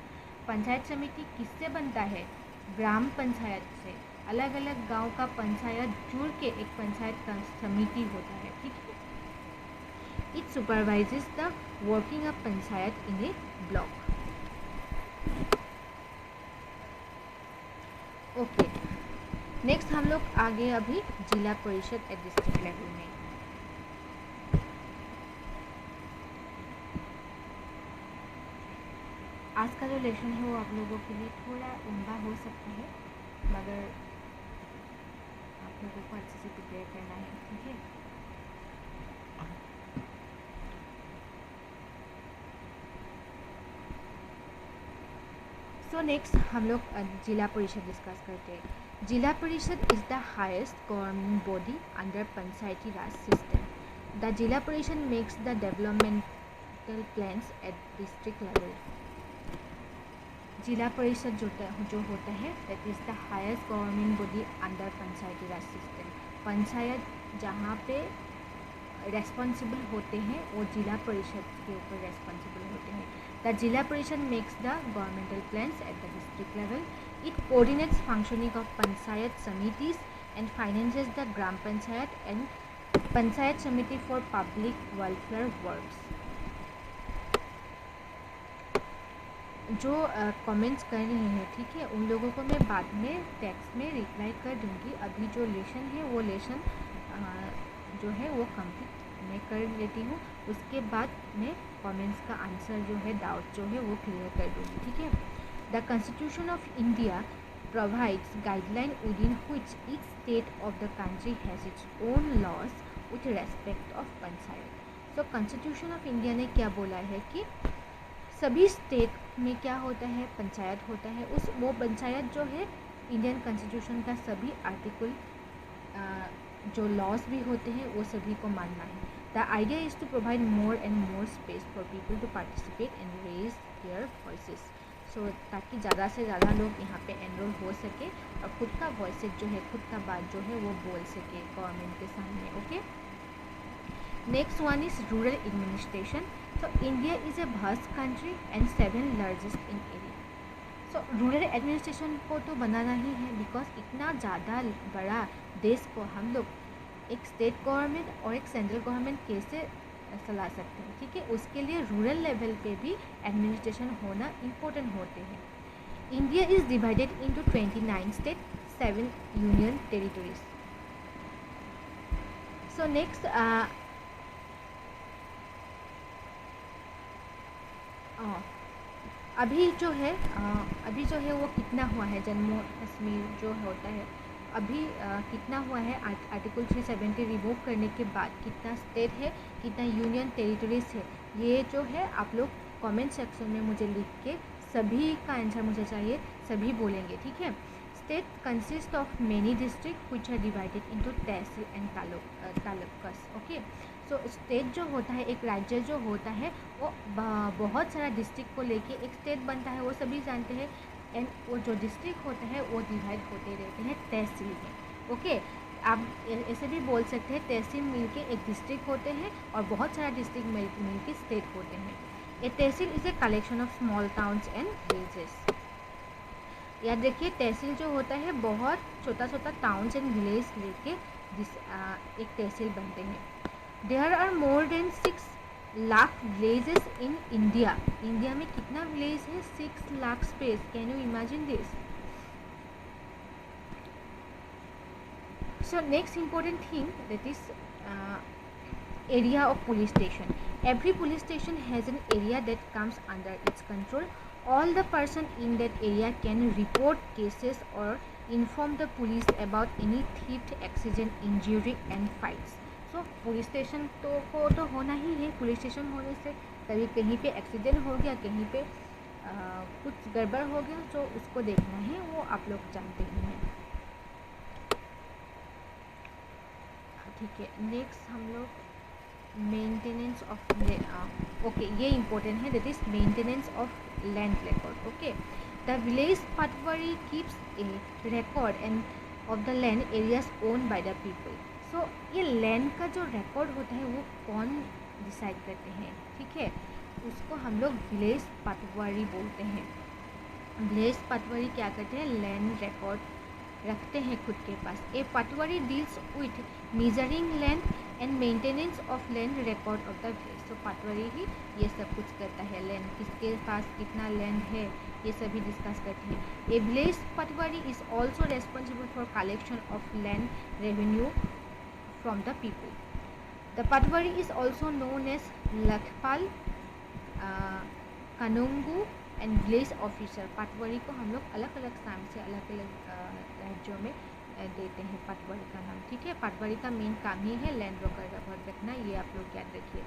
पंचायत समिति किससे बनता है? ग्राम पंचायत से। अलग अलग गांव का पंचायत जुड़ के एक पंचायत समिति होता है। ठीक है, it supervises the working of panchayat in A block. Okay, next हम लोग आगे अभी जिला परिषद एट डिस्ट्रिक्ट लेवल में। आज का जो लेसन है वो आप लोगों के लिए थोड़ा लंबा हो सकता है, मगर आप लोगों को अच्छे से प्रिपेयर करना है। ठीक है, सो नेक्स्ट हम लोग जिला परिषद डिस्कस करते हैं। जिला परिषद is the highest government body under Panchayati Raj system. The zila parishad makes the developmental plans at district level. जिला परिषद जो होता है that is the highest government body under Panchayati Raj system. Panchayat जहाँ पे रेस्पॉन्सिबल होते हैं वो जिला परिषद के ऊपर रेस्पॉन्सिबल होते हैं। The zila parishad makes the governmental plans at the district level. It coordinates functioning of panchayat samitis and finances the gram panchayat and panchayat samiti for public welfare works. जो कमेंट्स कर रहे हैं, ठीक है, उन लोगों को मैं बाद में टेक्स्ट में रिप्लाई कर दूंगी। अभी जो लेसन है वो लेसन जो है वो कंप्लीट मैं कर लेती हूँ, उसके बाद मैं कमेंट्स का आंसर जो है, डाउट जो है वो क्लियर कर दूंगी। ठीक है, the constitution of India provides guideline within which each state of the country has its own laws with respect of panchayat. So constitution of India ने क्या बोला है कि सभी स्टेट में क्या होता है, पंचायत होता है। वो पंचायत जो है इंडियन कॉन्स्टिट्यूशन का सभी आर्टिकल जो लॉज भी होते हैं वो सभी को मानना है। The idea is to provide more and more space for people to participate and raise their voices. So ताकि ज़्यादा से ज़्यादा लोग यहाँ पे एनरोल हो सके और खुद का वॉइसेस जो है, खुद का बात जो है वो बोल सके गवर्नमेंट के सामने। Okay, next one is rural administration. So India is a vast country and 7th largest in area. So rural administration को तो बनाना ही है, बिकॉज इतना ज़्यादा बड़ा देश को हम लोग एक स्टेट गवर्नमेंट और एक सेंट्रल गवर्नमेंट कैसे चला सकते हैं। ठीक है, उसके लिए रूरल लेवल पे भी एडमिनिस्ट्रेशन होना इम्पोर्टेंट होते हैं। India is divided into 29 state, 7 union territories. So next अभी जो है वो कितना हुआ है, जम्मू कश्मीर जो होता है अभी कितना हुआ है, आर्टिकल 370 रिमूव करने के बाद कितना स्टेट है, कितना यूनियन टेरिटरीज है, ये जो है आप लोग कमेंट सेक्शन में मुझे लिख के सभी का आंसर मुझे चाहिए, सभी बोलेंगे। ठीक है, state consist of many district which are divided into tehsil and talukas. Okay, so state जो होता है, एक राज्य जो होता है वो बहुत सारा डिस्ट्रिक्ट को लेके एक स्टेट बनता है, वो सभी जानते हैं। एंड वो जो डिस्ट्रिक्ट होते हैं वो डिवाइड होते रहते हैं तहसील में। ओके, आप ऐसे भी बोल सकते हैं तहसील मिलके एक डिस्ट्रिक्ट होते हैं और बहुत सारा डिस्ट्रिक्ट मिलके स्टेट होते हैं। A tehsil is a collection of small towns and villages. याद रखिए, तहसील जो होता है बहुत छोटा छोटा टाउन्स एंड विलेज लेके एक तहसील बनते हैं। There are more than 6 lakh villages in India. India में कितना विलेज है? 6 lakh space. Can you imagine this? So next important thing, that is area of police station. Every police station has an area that comes under its control. All the person in that area can report cases or inform the police about any theft, accident, injury and fights. So police station तो होना ही है. Police station होने से कभी कहीं पे accident हो गया, कहीं पे कुछ गड़बड़ हो गया, जो उसको देखना है वो आप लोग जानते ही हैं. ठीक है, नेक्स्ट हम लोग मेंटेनेंस ऑफ ओके, ये इम्पोर्टेंट है. That is maintenance of land record. Okay, the village patwari keeps a record and of the land areas owned by the people. So ये लैंड का जो रिकॉर्ड होता है वो कौन डिसाइड करते हैं? ठीक है, उसको हम लोग विलेज पटवारी बोलते हैं. विलेज पटवारी क्या करते हैं? लैंड रिकॉर्ड रखते हैं खुद के पास. A patwari deals with measuring land and maintenance of land record of the village. तो पटवारी ही ये सब कुछ करता है. लैंड किसके पास कितना लैंड है ये सभी डिस्कस करते हैं. A village patwari is also responsible for collection of land revenue from the people. The patwari is also known as Lekhpal, Kanungo and village officer. Patwari को हम लोग अलग अलग नाम से अलग अलग राज्यों में देते हैं पटवारी का नाम. ठीक है, पटवारी का मेन काम ही है लैंड रिकॉर्ड रखना, ये आप लोग याद रखिए.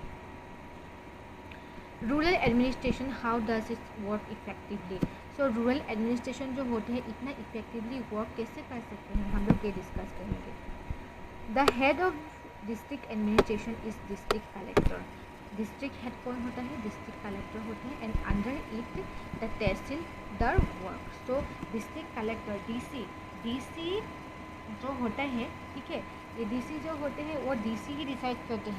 Rural administration, how does it work effectively. So rural administration जो होते हैं इतना इफेक्टिवली वर्क कैसे कर सकते हैं, हम लोग ये डिस्कस करेंगे. The head of district administration is district collector. District head कौन होता है? डिस्ट्रिक्ट कलेक्टर होते हैं. And under it the tehsildar work. So district collector DC जो होता है, ठीक है, ये डीसी जो होते हैं वो डीसी ही डिसाइड करते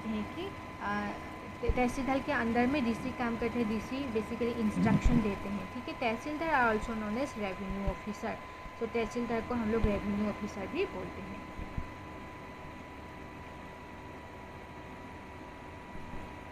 हैं कि तहसीलदार के अंडर में डीसी काम करते हैं. डीसी बेसिकली इंस्ट्रक्शन देते हैं. ठीक है, tehsildar are also known as revenue officer. तो तहसीलदार को हम लोग रेवेन्यू ऑफिसर भी बोलते हैं.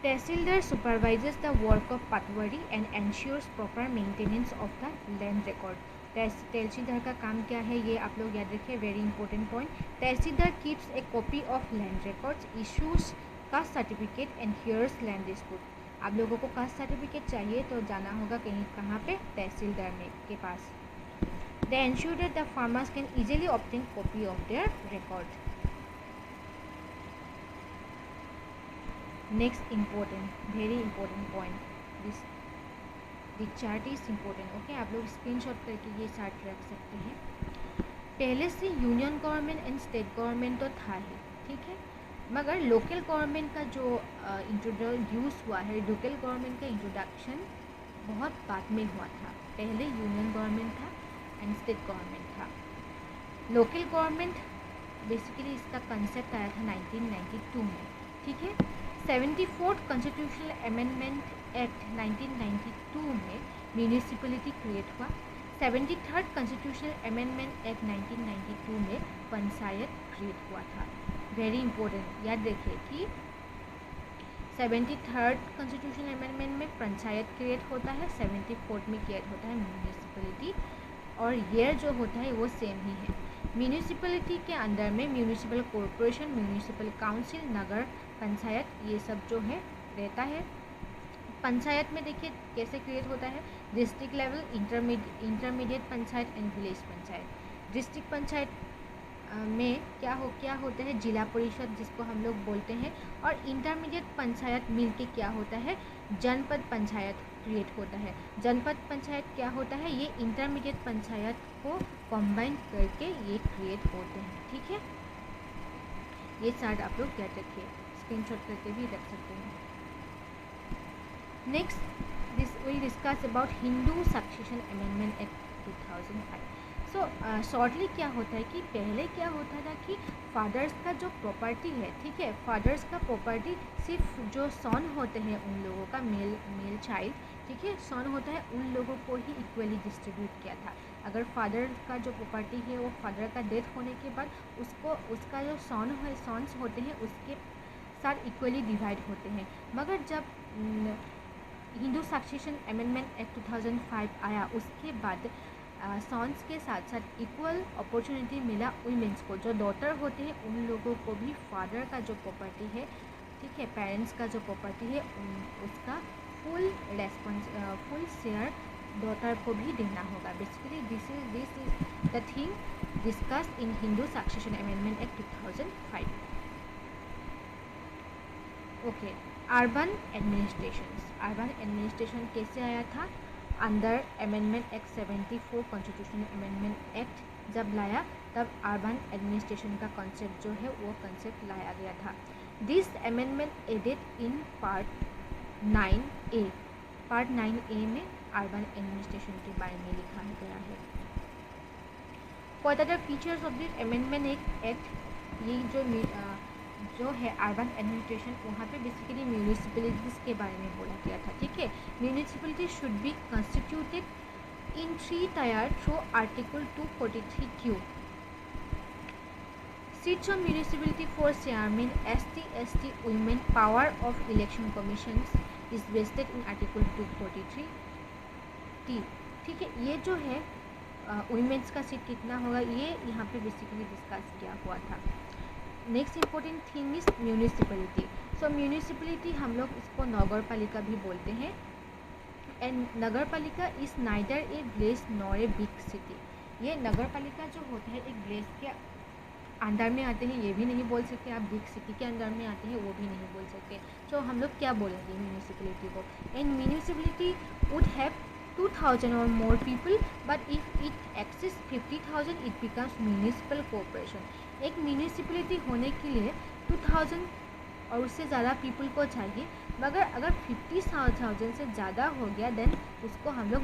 तहसीलदार supervises the work of patwari and ensures proper maintenance of the land record. तहसीलदार का काम क्या है ये आप लोग याद रखिए, very important point. Tehsildar keeps a copy of land records, issues caste certificate and hears land dispute. आप लोगों को कास्ट सर्टिफिकेट चाहिए तो जाना होगा कहीं, कहाँ पे? तहसीलदार में के पास. They ensure that the farmers can easily obtain copy of their record. Next important, very important point, this chart is important. Okay, आप लोग स्क्रीनशॉट करके ये चार्ट रख सकते हैं. पहले से union government and state government तो था ही, ठीक है, मगर लोकल गवर्नमेंट का जो इंट्रोड्यूस हुआ है, लोकल गवर्नमेंट का इंट्रोडक्शन बहुत बाद में हुआ था. पहले यूनियन गवर्नमेंट था एंड स्टेट गवर्नमेंट था. लोकल गवर्नमेंट बेसिकली इसका कंसेप्ट आया था 1992 में. ठीक है, 74th कॉन्स्टिट्यूशनल अमेंडमेंट एक्ट 1992 में म्यूनिसिपलिटी क्रिएट हुआ. 73rd कॉन्स्टिट्यूशनल अमेंडमेंट एक्ट 1992 में पंचायत क्रिएट हुआ था. वेरी इंपॉर्टेंट, याद रखिए कि 73rd कॉन्स्टिट्यूशनल अमेंडमेंट में पंचायत क्रिएट होता है, 74th में क्रिएट होता है म्यूनिसिपलिटी, और ईयर जो होता है वो सेम ही है. म्यूनिसिपलिटी के अंदर में म्यूनिसिपल कॉरपोरेशन, म्यूनिसिपल काउंसिल, नगर पंचायत, ये सब जो है रहता है. पंचायत में देखिए कैसे क्रिएट होता है, district level, intermediate panchayat and village panchayat. District panchayat में क्या होता है? जिला परिषद जिसको हम लोग बोलते हैं. और इंटरमीडिएट पंचायत मिलके क्या होता है? जनपद पंचायत क्रिएट होता है. जनपद पंचायत क्या होता है? ये इंटरमीडिएट पंचायत को कंबाइन करके ये क्रिएट होते हैं. ठीक है, ये चार्ट आप लोग याद रखिए, स्क्रीनशॉट करके भी रख सकते हैं. Next this will discuss about Hindu succession amendment act 2005. So shortly क्या होता है कि पहले क्या होता था कि फादर्स का जो प्रॉपर्टी है, ठीक है, फादर्स का प्रॉपर्टी सिर्फ जो सन होते हैं उन लोगों का, मेल चाइल्ड, ठीक है, सन होता है, उन लोगों को ही इक्वली डिस्ट्रीब्यूट किया था. अगर फादर का जो प्रॉपर्टी है वो फादर का डेथ होने के बाद उसका जो सन्स होते हैं उसके साथ इक्वली डिवाइड होते हैं. मगर जब हिंदू सक्सेशन अमेंडमेंट एक्ट 2005 आया उसके बाद सॉन्स के साथ साथ इक्वल अपॉर्चुनिटी मिला वुमेंस को। जो डॉटर होते हैं उन लोगों को भी फादर का जो प्रॉपर्टी है, ठीक है, पेरेंट्स का जो प्रॉपर्टी है उसका फुल शेयर डॉटर को भी देना होगा। Basically this is the thing discussed in Hindu succession amendment act 2005। Okay, urban administration कैसे आया था? Under amendment act 74 constitutional amendment act जब लाया तब अर्बन एडमिनिस्ट्रेशन का कॉन्सेप्ट जो है वो कॉन्सेप्ट लाया गया था। This amendment added in part 9A। Part 9A में अर्बन एडमिनिस्ट्रेशन के बारे में लिखा गया है। What are the features of this amendment act? ये जो है अर्बन एडमिनिस्ट्रेशन, वहाँ पे बेसिकली म्यूनिसिपैलिटीज़ के बारे में बोला गया था, ठीक है। Municipality should be constituted in 3 tier through article 243Q। Seats of municipality for chairman, ST women, power of election commissions is vested in article 243T, ठीक है। ये जो है वुमेन्स का सीट कितना होगा ये यहाँ पे बेसिकली डिस्कस किया हुआ था। Next important thing is municipality. So municipality हम लोग इसको नगर पालिका भी बोलते हैं। एंड नगर पालिका is neither A village nor a big city. ये नगर पालिका जो होता है एक विलेज के अंडर में आते हैं, ये भी नहीं बोल सकते आप। बिग सिटी के अंडर में आते हैं, वो भी नहीं बोल सकते। तो हम लोग क्या बोलेंगे म्यूनिसिपैलिटी को? And municipality would have 2000 or more people, but if it exceeds 50,000 it becomes municipal corporation। एक म्यूनिसिपैलिटी होने के लिए 2000 और उससे ज़्यादा पीपल को चाहिए, मगर अगर 50,000 से ज़्यादा हो गया देन उसको हम लोग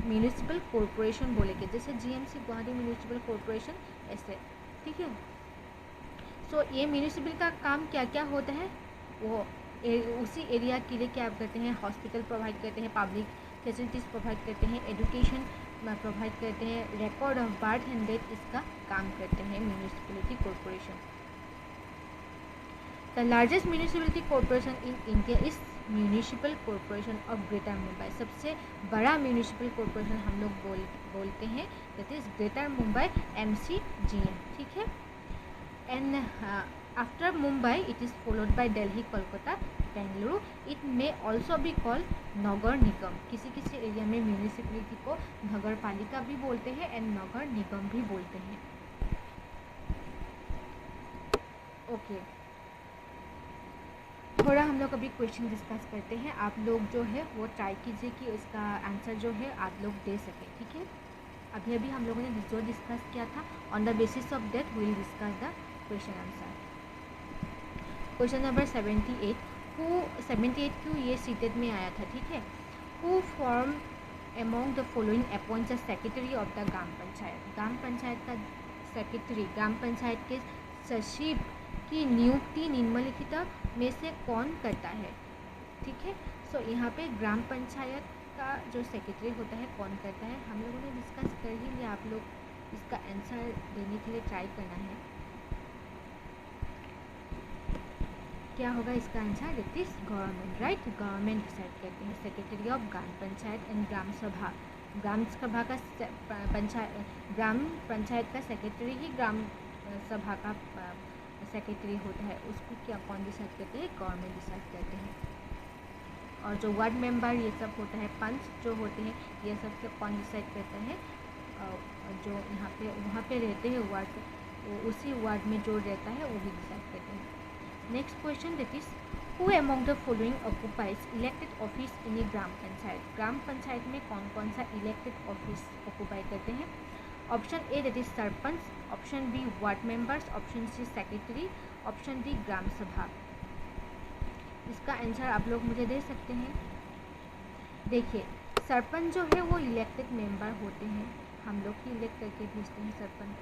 म्यूनिसिपल कॉरपोरेशन बोलेंगे, जैसे GMC गुवाहाटी म्यूनिसिपल कॉरपोरेशन ऐसे, ठीक है। सो ये म्यूनिसिपल का काम क्या क्या होता है, वो उसी एरिया के लिए क्या करते हैं? हॉस्पिटल प्रोवाइड करते हैं, पब्लिक फैसिलिटीज़ प्रोवाइड करते हैं, एजुकेशन प्रोवाइड करते हैं, record of birth and death इसका काम करते हैं municipality corporation. The largest municipality corporation in India is municipal corporation of greater Mumbai. सबसे बड़ा म्यूनिसिपल कॉरपोरेशन हम लोग बोलते हैं that is greater Mumbai, MCGM, ठीक है। And after Mumbai it is followed by Delhi, Kolkata, Bengaluru. It may also be called nagar nigam. किसी किसी एरिया में म्यूनिसिपैलिटी को नगर पालिका भी बोलते हैं एंड नगर निगम भी बोलते हैं। ओके, थोड़ा हम लोग अभी क्वेश्चन डिस्कस करते हैं। आप लोग जो है वो ट्राई कीजिए कि इसका आंसर जो है आप लोग दे सकें, ठीक है। अभी हम लोगों ने जो डिस्कस किया था, on the basis of that we will discuss the question answer. Question number 78 क्यों ये सीटेड में आया था, ठीक है। Who from among the following appoints the secretary of the gram panchayat. Gram panchayat का सेक्रेटरी, ग्राम पंचायत के सचिव की नियुक्ति निम्नलिखित में से कौन करता है, ठीक है। सो यहाँ पे ग्राम पंचायत का जो सेक्रेटरी होता है कौन करता है, हम लोगों ने डिस्कस कर ही लिया। आप लोग इसका आंसर देने के लिए ट्राई करना है। क्या होगा इसका answer? It is government, right. Government decide करते हैं। Secretary of gram panchayat and gram sabha. Gram सभा का ग्राम पंचायत का सेक्रेटरी ही ग्राम सभा का सेक्रेटरी होता है। उसको क्या कौन डिसाइड करते हैं? गवर्नमेंट डिसाइड करते हैं। और जो वार्ड मेंबर ये सब होता है, पंच जो होते हैं, ये सब कौन डिसाइड करता है? जो यहाँ पे वहाँ पे रहते हैं वार्ड, उसी वार्ड में जो रहता है वो भी डिसाइड करते हैं। Next question that is who among the following occupies elected office in a gram panchayat. Gram panchayat में कौन कौन सा इलेक्टेड ऑफिस ऑक्यूपाई करते हैं? Option A that is sarpanch, option B ward members, option C secretary, option D gram sabha. इसका आंसर आप लोग मुझे दे सकते हैं। देखिए, सरपंच जो है वो इलेक्टेड मेंबर होते हैं, हम लोग ही इलेक्ट करके भेजते हैं सरपंच।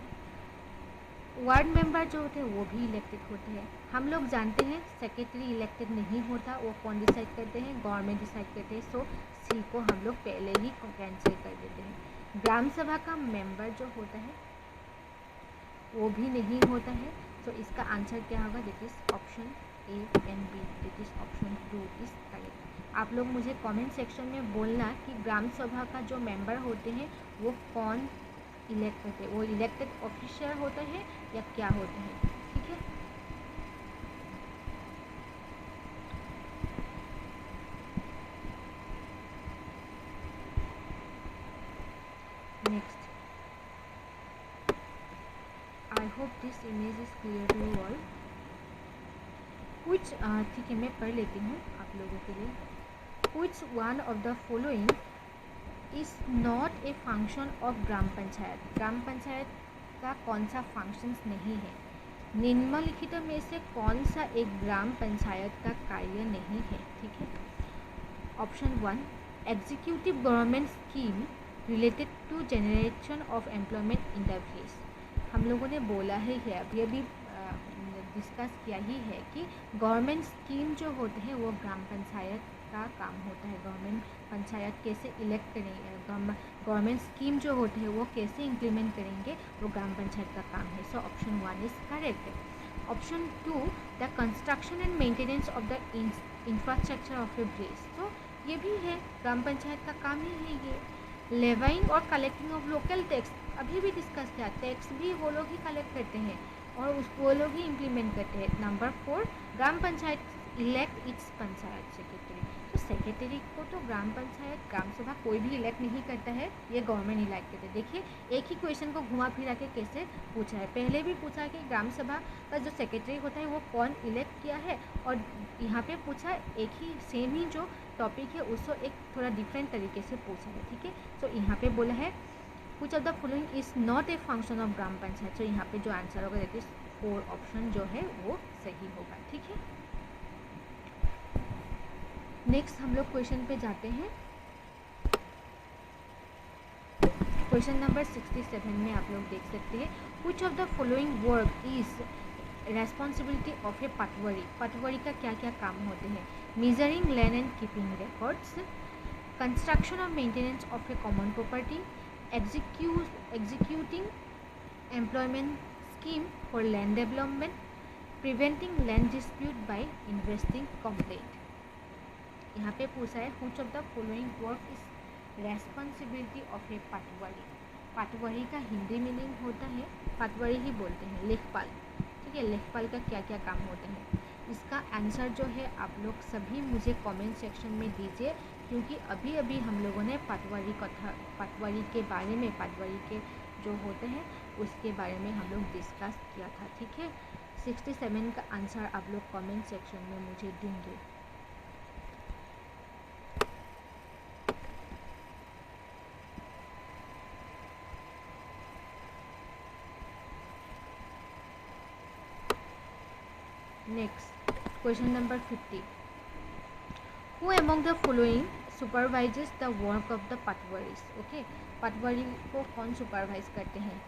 वार्ड मेंबर जो होते हैं वो भी इलेक्टेड होते हैं। हम लोग जानते हैं सेक्रेटरी इलेक्टेड नहीं होता, वो कौन डिसाइड करते हैं? गवर्नमेंट डिसाइड करते हैं। सो सी को हम लोग पहले ही कैंसिल कर देते हैं। ग्राम सभा का मेंबर जो होता है वो भी नहीं होता है। सो इसका आंसर क्या होगा? This is option A and B, this is option 2 is correct. आप लोग मुझे कमेंट सेक्शन में बोलना कि ग्राम सभा का जो मेंबर होते हैं वो कौन इलेक्ट करते हैं, वो इलेक्टेड ऑफिसर होते हैं या क्या होते हैं, ठीक है। Next, I hope this image is clear to you all. कुछ ठीक है, मैं पढ़ लेती हूँ आप लोगों के लिए। कुछ one of the following is not a function of gram panchayat. Gram panchayat का कौन सा फंक्शंस नहीं है। निम्नलिखित में से कौन सा एक ग्राम पंचायत का कार्य नहीं है, ठीक है। Option 1, executive government scheme related to generation of employment in the village. हम लोगों ने बोला है अभी अभी डिस्कस किया ही है कि गवर्नमेंट स्कीम जो होते हैं वो ग्राम पंचायत का काम होता है। गवर्नमेंट पंचायत कैसे इलेक्ट करेंगे, गवर्नमेंट स्कीम जो होते हैं वो कैसे इम्प्लीमेंट करेंगे, वो ग्राम पंचायत का काम है। So option 1 is correct. Option 2, the construction and maintenance of the infrastructure of A village. तो ये भी है, ग्राम पंचायत का काम ही है ये। लेवाइंग और कलेक्टिंग ऑफ लोकल टैक्स, अभी भी डिस्कस किया, टैक्स भी वो लोग ही कलेक्ट करते हैं और वो लोग ही इम्प्लीमेंट करते हैं। Number 4, gram panchayat elect it's panchayat secretary. तो सेक्रेटरी को तो ग्राम पंचायत, ग्राम सभा कोई भी इलेक्ट नहीं करता है, ये गवर्नमेंट इलेक्ट करते हैं। देखिए एक ही क्वेश्चन को घुमा फिरा के कैसे पूछा है। पहले भी पूछा कि ग्राम सभा का जो सेक्रेटरी होता है वो कौन इलेक्ट किया है, और यहाँ पे पूछा एक ही सेम ही जो टॉपिक है उसको एक थोड़ा डिफरेंट तरीके से पूछा है, ठीक है। तो यहाँ पे बोला है कुछ of the following is not a function of gram panchayat. तो यहाँ पे जो आंसर होगा दैट इज 4 ऑप्शन जो है वो सही होगा, ठीक है। नेक्स्ट हम लोग क्वेश्चन पे जाते हैं। क्वेश्चन नंबर 67 में आप लोग देख सकते हैं, कुछ of the following work is responsibility of a patwari. Patwari का क्या क्या काम होते हैं। Measuring land and keeping records, construction और maintenance of a common property, executing employment scheme for land development, preventing land dispute by investing complaint। यहाँ पे पूछा है which of the following work is responsibility of a पटवारी। पटवारी का Hindi meaning होता है, पटवारी ही बोलते हैं, लेखपाल, ठीक है। लेखपाल का क्या क्या काम होते हैं, इसका आंसर जो है आप लोग सभी मुझे कमेंट सेक्शन में दीजिए, क्योंकि अभी अभी हम लोगों ने पटवारी के बारे में, पटवारी के जो होते हैं उसके बारे में हम लोग डिस्कस किया था, ठीक है। 67 का आंसर आप लोग कमेंट सेक्शन में मुझे देंगे। Next question number 50, who among the following supervises the work of the patwaris. Okay, patwari को कौन सुपरवाइज करते हैं।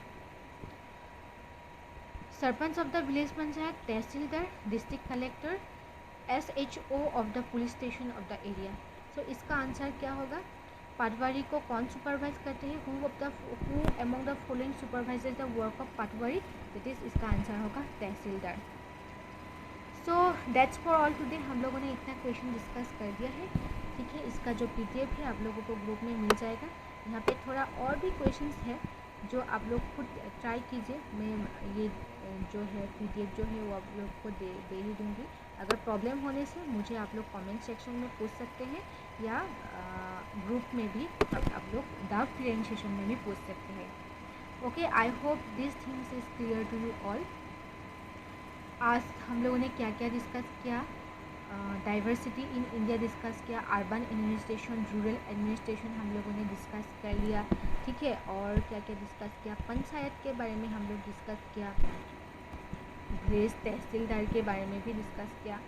Sarpanch of the village panchayat, tehsildar, district collector, SHO of the police station of the area. So इसका आंसर क्या होगा, पटवारी को कौन सुपरवाइज करते हैं, who among the following supervises the work of patwari, that is इसका आंसर होगा tehsildar. So that's for all today. हम लोगों ने इतना क्वेश्चन डिस्कस कर दिया है, ठीक है। इसका जो PDF है आप लोगों को ग्रुप में मिल जाएगा। यहाँ पे थोड़ा और भी क्वेश्चंस है जो आप लोग खुद ट्राई कीजिए। मैं ये जो है PDF जो है वो आप लोग को दे ही दूँगी। अगर प्रॉब्लम होने से मुझे आप लोग कमेंट सेक्शन में पूछ सकते हैं, या ग्रुप में भी आप लोग डाउट क्लियरिंग सेशन में भी पूछ सकते हैं। Okay, I hope this things is clear to you all. आज हम लोगों ने क्या क्या डिस्कस किया, डाइवर्सिटी इन इंडिया डिस्कस किया, अर्बन एडमिनिस्ट्रेशन, रूरल एडमिनिस्ट्रेशन हम लोगों ने डिस्कस कर लिया, ठीक है। और क्या क्या डिस्कस किया, पंचायत के बारे में हम लोग डिस्कस किया, विलेज तहसीलदार के बारे में भी डिस्कस किया,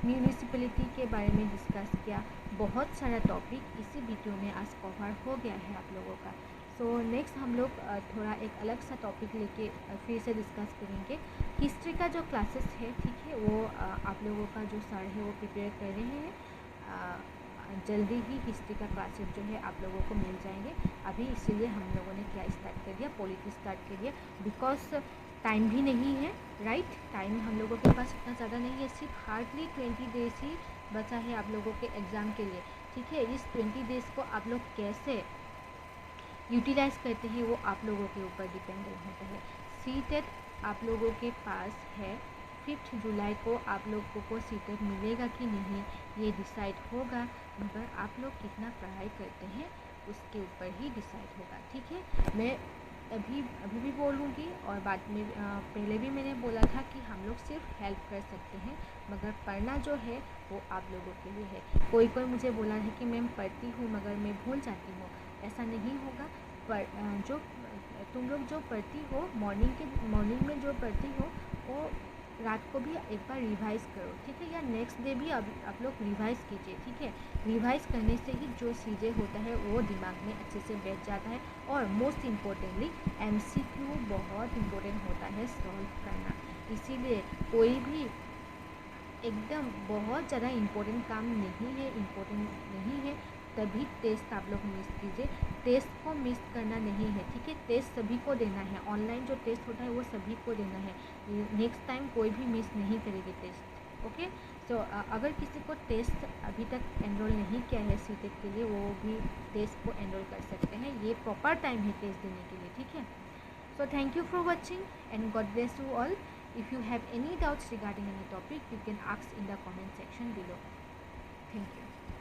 म्यूनिसिपैलिटी के बारे में डिस्कस किया। बहुत सारा टॉपिक इसी वीडियो में आज कवर हो गया है आप लोगों का। सो नेक्स्ट हम लोग थोड़ा एक अलग सा टॉपिक लेके फिर से डिस्कस करेंगे। हिस्ट्री का जो क्लासेस है, ठीक है, वो आप लोगों का जो सर है वो प्रिपेयर कर रहे हैं। जल्दी ही हिस्ट्री का क्लासेस जो है आप लोगों को मिल जाएंगे। अभी इसीलिए हम लोगों ने क्या स्टार्ट कर दिया, पॉलिटी स्टार्ट कर दिया, बिकॉज टाइम भी नहीं है, राइट। टाइम हम लोगों के पास इतना ज़्यादा नहीं है, सिर्फ हार्डली 20 डेज ही बचा है आप लोगों के एग्ज़ाम के लिए। ठीक है। इस 20 डेज़ को आप लोग कैसे यूटिलाइज़ करते हैं वो आप लोगों के ऊपर डिपेंडेंट होता है। सीटेट आप लोगों के पास है, 5 जुलाई को आप लोगों को सीटेट मिलेगा कि नहीं ये डिसाइड होगा, मगर आप लोग कितना पढ़ाई करते हैं उसके ऊपर ही डिसाइड होगा, ठीक है। मैं अभी भी बोलूँगी और बाद में पहले भी मैंने बोला था कि हम लोग सिर्फ हेल्प कर सकते हैं, मगर पढ़ना जो है वो आप लोगों के लिए है। कोई मुझे बोला है कि मैम पढ़ती हूँ मगर मैं भूल जाती हूँ, ऐसा नहीं होगा। पर जो तुम लोग जो पढ़ती हो मॉर्निंग में जो पढ़ती हो वो रात को भी एक बार रिवाइज़ करो, ठीक है, या नेक्स्ट डे भी आप लोग रिवाइज़ कीजिए, ठीक है। रिवाइज़ करने से ही जो चीज़ें होता है वो दिमाग में अच्छे से बैठ जाता है। और मोस्ट इम्पोर्टेंटली MCQ बहुत इम्पोर्टेंट होता है सॉल्व करना, इसीलिए कोई भी एकदम बहुत ज़्यादा इम्पोर्टेंट काम नहीं है तभी टेस्ट आप लोग मिस कीजिए। टेस्ट को मिस करना नहीं है, ठीक है। टेस्ट सभी को देना है, ऑनलाइन जो टेस्ट होता है वो सभी को देना है। नेक्स्ट टाइम कोई भी मिस नहीं करेगी टेस्ट, ओके। सो अगर किसी को टेस्ट अभी तक एनरोल नहीं किया है सीटेट के लिए, वो भी टेस्ट को एनरोल कर सकते हैं। ये प्रॉपर टाइम है टेस्ट देने के लिए, ठीक है। So thank you for watching and God bless you all. If you have any doubts regarding any topic, you can ask in the comment section below. Thank you.